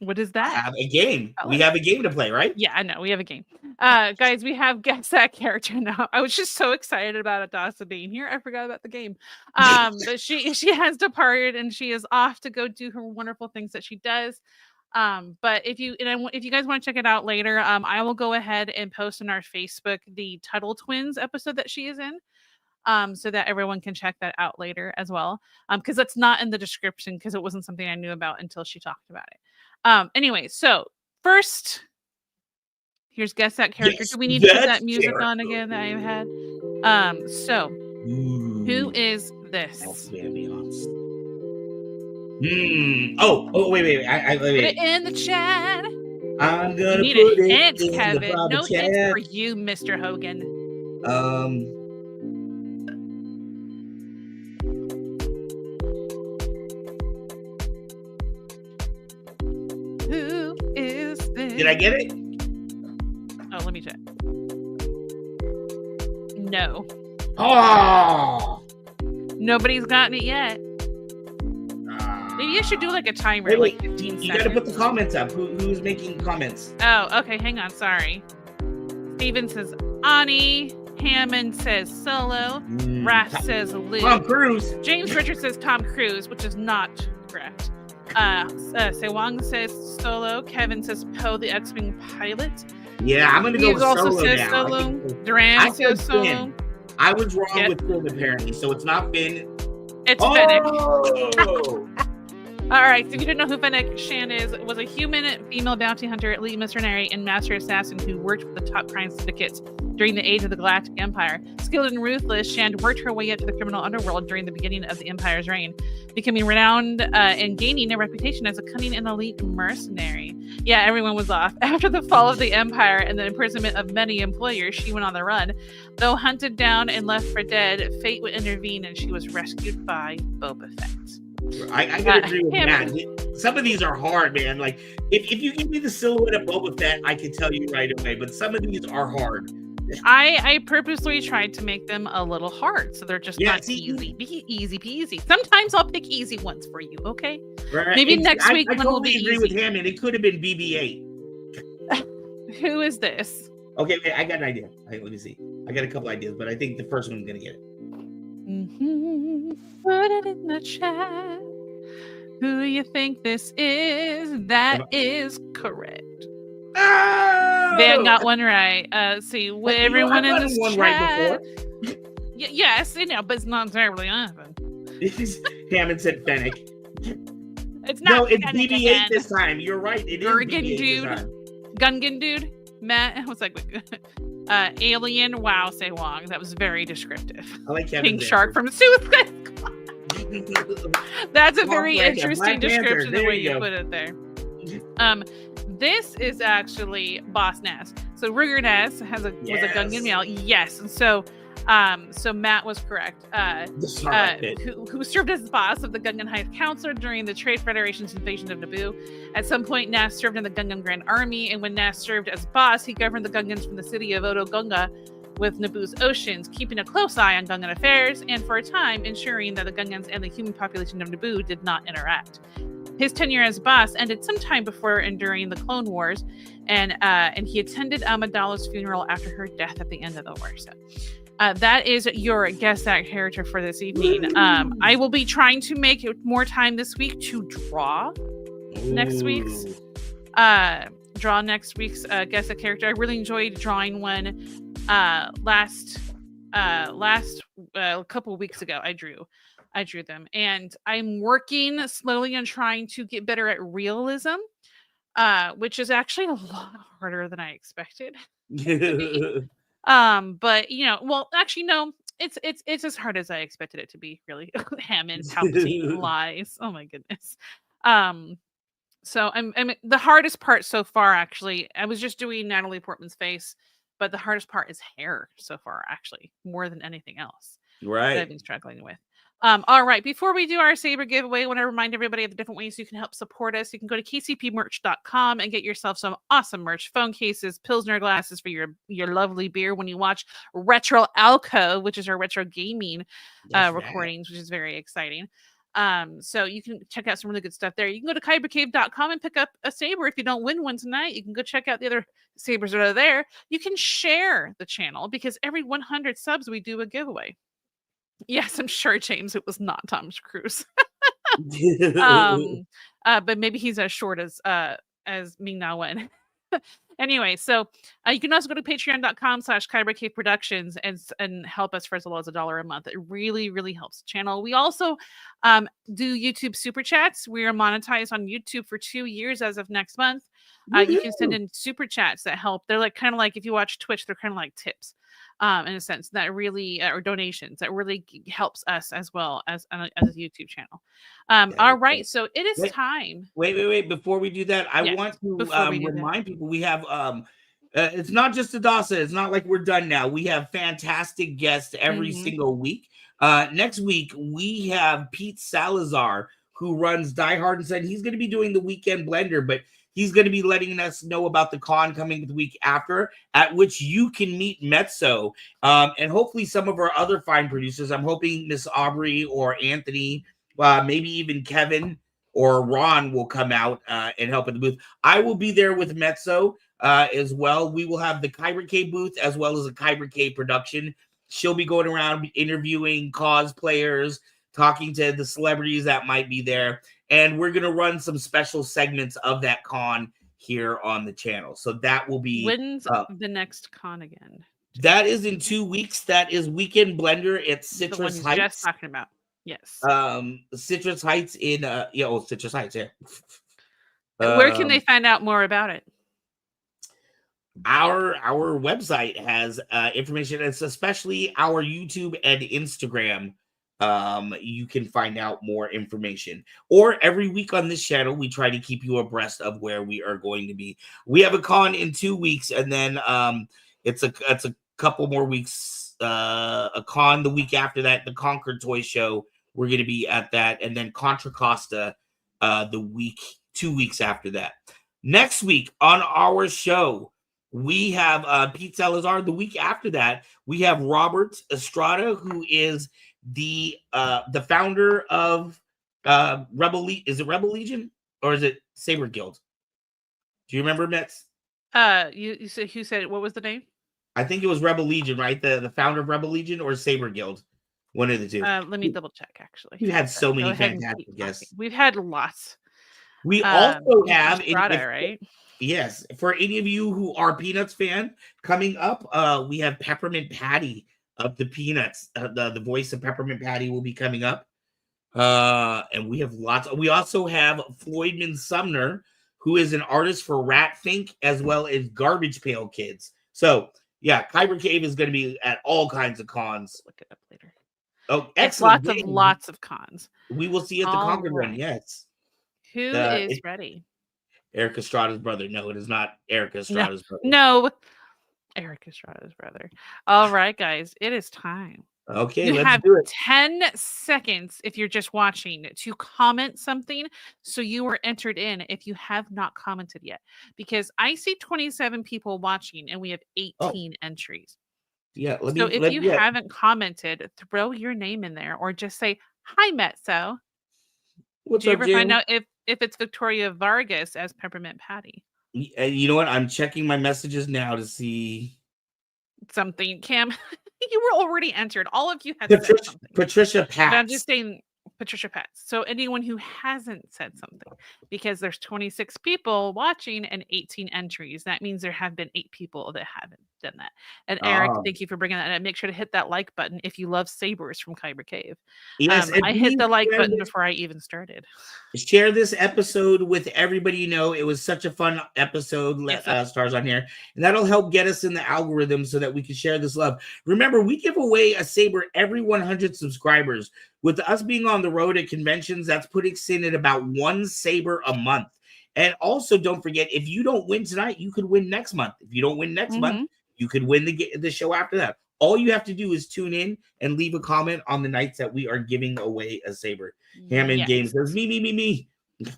What is that? Have a game. We have a game to play, right? Yeah, I know. We have a game. Guys, we have Guess That Character now. I was just so excited about Adassa being here. I forgot about the game. But she has departed, and she is off to go do her wonderful things that she does. But if you guys want to check it out later, I will go ahead and post on our Facebook the Tuttle Twins episode that she is in, so that everyone can check that out later as well. Because that's not in the description, because it wasn't something I knew about until she talked about it. Anyway, so first, here's Guess That Character. Do we need to put that music on again that I had? Who is this? Wait. I put it in the chat. I'm gonna put it hint, Kevin. No hint for you, Mr. Hogan. Who is this? Did I get it? Oh, let me check. No. Oh, nobody's gotten it yet. Maybe I should do like a timer, wait, like 15 seconds. You gotta put the comments up. Who's making comments? Oh, okay. Hang on. Sorry. Steven says Ani. Hammond says Solo. Raph says Luke. Tom Cruise. James Richard says Tom Cruise, which is not correct. Sewang says Solo. Kevin says Poe, the X-Wing pilot. Yeah, I'm gonna go with also Solo says now. Solo. Duran says Solo. Finn. I was wrong with Finn apparently, so it's not Finn. It's Fennec. All right, so if you didn't know who Fennec Shan was a human female bounty hunter, elite mercenary, and master assassin who worked with the top crime syndicates during the age of the Galactic Empire. Skilled and ruthless, Shan worked her way up to the criminal underworld during the beginning of the Empire's reign, becoming renowned and gaining a reputation as a cunning and elite mercenary. Yeah, everyone was off. After the fall of the Empire and the imprisonment of many employers, she went on the run. Though hunted down and left for dead, fate would intervene and she was rescued by Boba Fett. I gotta agree with Matt. Some of these are hard, man. Like, if you give me the silhouette of Boba Fett, I can tell you right away. But some of these are hard. I purposely tried to make them a little hard, so they're just not easy. Be easy peasy. Sometimes I'll pick easy ones for you, okay? Right. Maybe next week I one will be agree easy. with him, and it could have been BB-8. Who is this? Okay, wait, I got an idea. Let me see. I got a couple ideas, but I think the first one's gonna get it. Put it in the chat. Who you think this is? That is correct. Oh! Van got one right. See, everyone in this one chat. right Yes, I know, but it's not terribly often. Hammond said Fennec. It's not. No, it's Fennec BB-8 again. this time. You're right. It is Gurgan BB-8 dude. this time. Gungan dude. Matt was like, alien. Wow, say Wong. That was very descriptive. I like Kevin's Pink shark from Suicide Squad. That's a very interesting description the way you put it there. This is actually Boss Ness. So Rigger Ness was a Gungan male. Yes, and so Matt was correct. Who served as the boss of the Gungan High Council during the Trade Federation's invasion of Naboo. At some point, Ness served in the Gungan Grand Army, and when Ness served as boss, he governed the Gungans from the city of Oto Gunga with Naboo's oceans, keeping a close eye on Gungan affairs, and for a time ensuring that the Gungans and the human population of Naboo did not interact. His tenure as boss ended sometime before and during the Clone Wars, and he attended Amidala's funeral after her death at the end of the war. So, that is your guess that character for this evening. I will be trying to make more time this week to draw next week's guess that character. I really enjoyed drawing one last couple weeks ago. I drew them, and I'm working slowly on trying to get better at realism, which is actually a lot harder than I expected. But actually no, it's as hard as I expected it to be, really. Hammond, Palpatine, lies. Oh my goodness. So I'm the hardest part so far, actually, I was just doing Natalie Portman's face, but the hardest part is hair so far, actually, more than anything else. Right. That I've been struggling with. All right. Before we do our Saber giveaway, I want to remind everybody of the different ways you can help support us. You can go to kcpmerch.com and get yourself some awesome merch, phone cases, Pilsner glasses for your lovely beer when you watch Retro Alco, which is our retro gaming recordings, which is very exciting. So you can check out some really good stuff there. You can go to kybercave.com and pick up a saber. If you don't win one tonight, you can go check out the other sabers that are there. You can share the channel because every 100 subs we do a giveaway. Yes, I'm sure, James, it was not Tom Cruise. But maybe he's as short as Ming Na Wen. Anyway, so you can also go to patreon.com/kybercave productions and help us for as low as $1 a month. It really, really helps the channel. We also do YouTube super chats. We are monetized on YouTube for 2 years as of next month. You can send in super chats that help. They're like kind of like if you watch Twitch, they're kind of like tips. In a sense that really, or donations that really helps us as well as a YouTube channel. All right, so it is time. Wait! Before we do that, I want to remind people we have. It's not just Adassa. It's not like we're done now. We have fantastic guests every single week. Next week we have Pete Salazar, who runs Die Hard and said he's going to be doing the Weekend Blender, but he's going to be letting us know about the con coming the week after, at which you can meet Mezzo and hopefully some of our other fine producers. I'm hoping Miss Aubrey or Anthony, maybe even Kevin or Ron will come out and help at the booth. I will be there with Mezzo as well. We will have the Kyber K booth as well as a Kyber K production. She'll be going around interviewing cosplayers, talking to the celebrities that might be there. And we're going to run some special segments of that con here on the channel. So that will be... When's the next con again? That is in 2 weeks. That is Weekend Blender at Citrus the one Heights. Just talking about. Yes. Citrus Heights in... Citrus Heights, yeah. Where can they find out more about it? Our website has information. It's especially our YouTube and Instagram. You can find out more information. Or every week on this channel, we try to keep you abreast of where we are going to be. We have a con in 2 weeks, and then it's a couple more weeks. A con the week after that, the Concord Toy Show. We're going to be at that, and then Contra Costa 2 weeks after that. Next week on our show, we have Pete Salazar. The week after that, we have Robert Estrada, who is the founder of Rebel Legion. Is it Rebel Legion or is it Saber Guild? Do you remember, Metz? You said what was the name? I think it was Rebel Legion, right? The founder of Rebel Legion or Saber Guild. One of the two. Let me double check. Actually, We've had so Go many ahead and fantastic keep guests. talking. We've had lots. We also have, Estrada, right? Yes, for any of you who are Peanuts fan, coming up, we have Peppermint Patty of the Peanuts. The voice of Peppermint Patty will be coming up. And we have lots. We also have Floydman Sumner, who is an artist for Rat Fink as well as Garbage Pail Kids. So yeah, Kyber Cave is going to be at all kinds of cons. Look it up later. Oh, It's excellent! lots of cons. We will see you at the Concord one. Yes. Who is ready? Eric Estrada's brother. No, it is not Eric Estrada's brother. No, Eric Estrada's brother. All right, guys, it is time. Okay, let's have do it. 10 seconds if you're just watching to comment something so you are entered in if you have not commented yet. Because I see 27 people watching and we have 18 entries. Yeah, if you haven't commented, throw your name in there or just say, "Hi, Metso." What's Do you up, ever Jim? find out if it's Victoria Vargas as Peppermint Patty? You know what? I'm checking my messages now to see something. Cam, you were already entered. All of you had said something. Patricia Patz. I'm just saying Patricia Patz. So anyone who hasn't said something, because there's 26 people watching and 18 entries, that means there have been 8 people that haven't done that. And Eric, thank you for bringing that up. Make sure to hit that like button if you love sabers from Kyber Cave. Yes, I hit the like button before I even started. Share this episode with everybody you know. It was such a fun episode. Stars on here, and that'll help get us in the algorithm so that we can share this love. Remember, we give away a saber every 100 subscribers. With us being on the road at conventions, that's putting us in at about 1 saber a month. And also, don't forget, if you don't win tonight, you could win next month. If you don't win next month, you could win the show after that. All you have to do is tune in and leave a comment on the nights that we are giving away a saber. Hammond Games says, me. Yeah,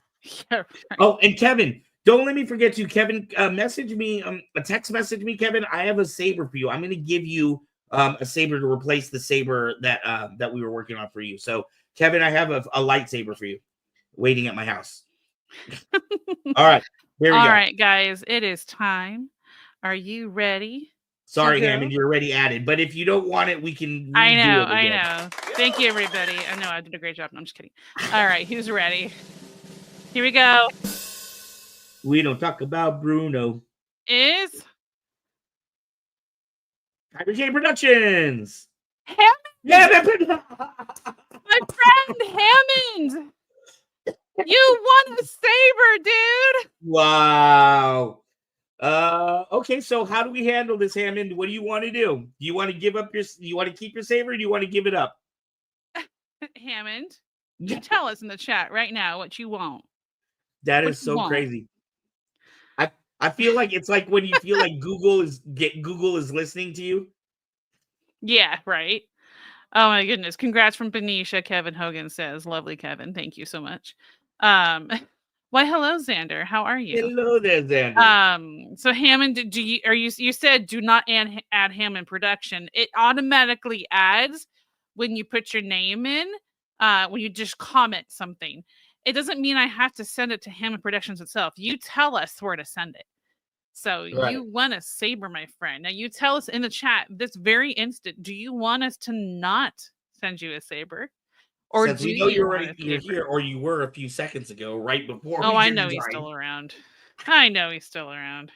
right. Oh, and Kevin, don't let me forget you. Kevin, message me, a text message me, Kevin. I have a saber for you. I'm going to give you a saber to replace the saber that we were working on for you. So, Kevin, I have a lightsaber for you waiting at my house. All right, here we go. All right, guys, it is time. Are you ready? Sorry, Hammond, you're already added. But if you don't want it, we can. I know. Thank you, everybody. I know I did a great job. No, I'm just kidding. All right, who's ready? Here we go. We don't talk about Bruno. Is Kyber Cave Productions. Hammond. Yeah, my friend Hammond. You won a saber, dude. Wow. Okay, so how do we handle this, Hammond? What do you want to do? Do you want to give up you want to keep your saber, or do you want to give it up? Hammond, you tell us in the chat right now what you want. That is so crazy. I feel like it's like when you feel like Google is listening to you. Yeah, right. Oh my goodness. Congrats from Benicia, Kevin Hogan says. Lovely, Kevin. Thank you so much. Why, hello, Xander. How are you? Hello there, Xander. So Hammond, you said do not add Hammond production. It automatically adds when you put your name in, when you just comment something. It doesn't mean I have to send it to Hammond Productions itself. You tell us where to send it. So you want a saber, my friend. Now you tell us in the chat this very instant, do you want us to not send you a saber? Or since we know you're here, or you were a few seconds ago, right before. Oh, I know he's still around. I know he's still around.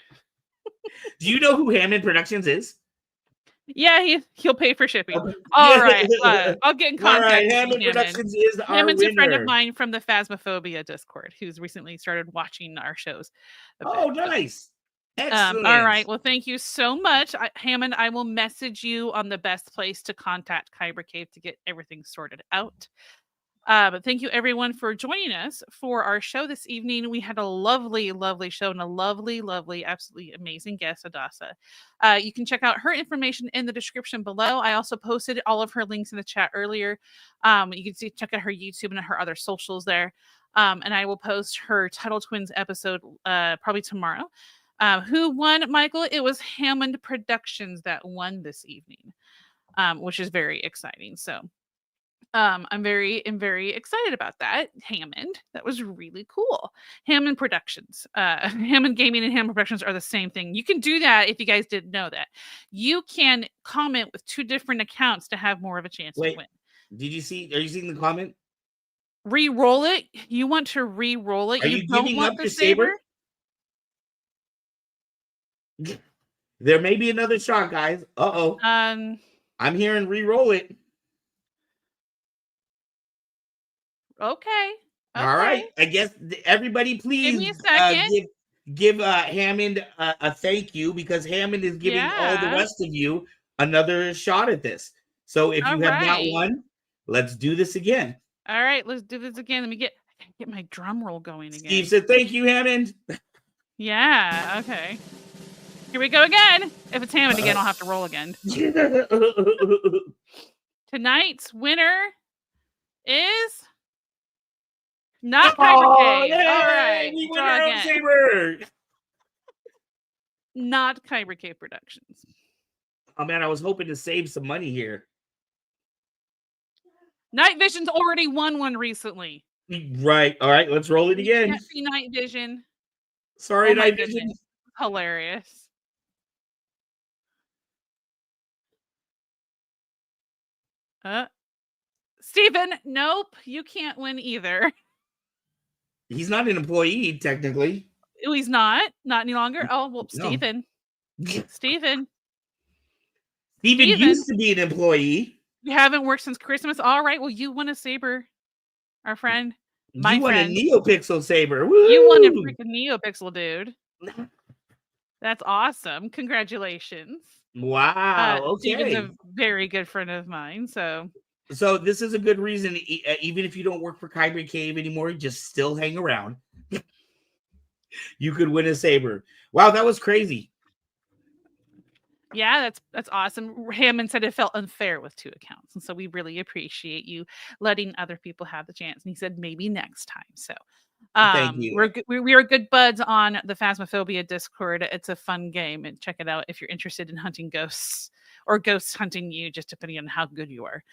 Do you know who Hammond Productions is? Yeah, he'll pay for shipping. Okay. All right, I'll get in contact. All right, Hammond Productions is our Hammond's winner. a friend of mine from the Phasmophobia Discord, who's recently started watching our shows. Oh, nice. Excellent. All right. Well, thank you so much, Hammond. I will message you on the best place to contact Kyber Cave to get everything sorted out. But thank you, everyone, for joining us for our show this evening. We had a lovely, lovely show and a lovely, lovely, absolutely amazing guest, Adassa. You can check out her information in the description below. I also posted all of her links in the chat earlier. You can check out her YouTube and her other socials there. And I will post her Tuttle Twins episode probably tomorrow. Who won, Michael? It was Hammond Productions that won this evening, which is very exciting. So I'm very excited about that. Hammond, that was really cool. Hammond Productions, Hammond Gaming and Hammond Productions are the same thing. You can do that if you guys didn't know that. You can comment with 2 different accounts to have more of a chance to win. Did you see? Are you seeing the comment? Re-roll it. You want to re-roll it. Are You you don't giving want up the your saber? There may be another shot, guys. Uh-oh. I'm hearing re-roll it. Okay. All right. I guess everybody, please Give me a second. give Hammond a thank you, because Hammond is giving all the Yeah. rest of you another shot at this. So if you have not won, let's do this again. All right, let's do this again. Let me get my drum roll going again. Steve said, "Thank you, Hammond." Yeah. Okay. Here we go again. If it's Hammond again, I'll have to roll again. Tonight's winner is not Kyber Cave. All right. We won Draw our own again. saber. Not Kyber Cave Productions. Oh man, I was hoping to save some money here. Night Vision's already won one recently. Right. All right, let's roll it again. Can't see Night Vision. Sorry, my Night Vision. goodness. Hilarious. Steven, nope, you can't win either. He's not an employee, technically. Oh, he's not any longer. Oh, well, No. Steven. Steven used to be an employee. You haven't worked since Christmas. All right, well, you won a saber, our friend. You won a NeoPixel saber. Woo! You won a freaking NeoPixel, dude. That's awesome. Congratulations. Wow. Okay. Steven's a very good friend of mine. So this is a good reason, even if you don't work for Kyber Cave anymore, just still hang around. You could win a saber. Wow, that was crazy. Yeah, that's awesome. Hammond said it felt unfair with 2 accounts, and so we really appreciate you letting other people have the chance. And he said maybe next time. So thank you. We are good buds on the Phasmophobia Discord. It's a fun game, and check it out if you're interested in hunting ghosts or ghosts hunting you, just depending on how good you are.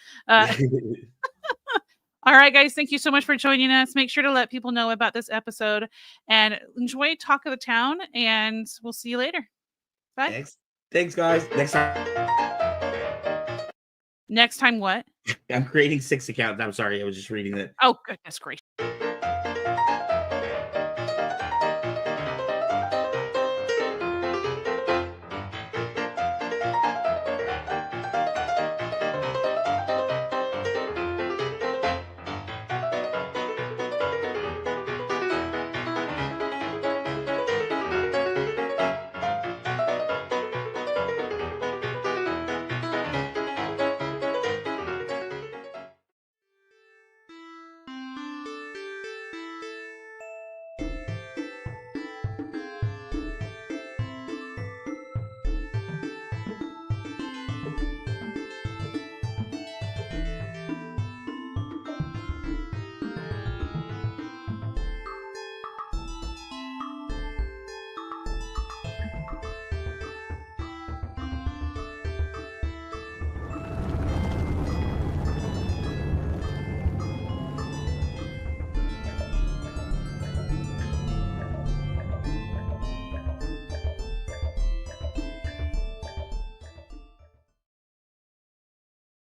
All right, guys, thank you so much for joining us. Make sure to let people know about this episode and enjoy Talk of the Town, and we'll see you later. Bye. Thanks, guys. Next time what? I'm creating 6 accounts. I'm sorry. I was just reading that. Oh, goodness gracious.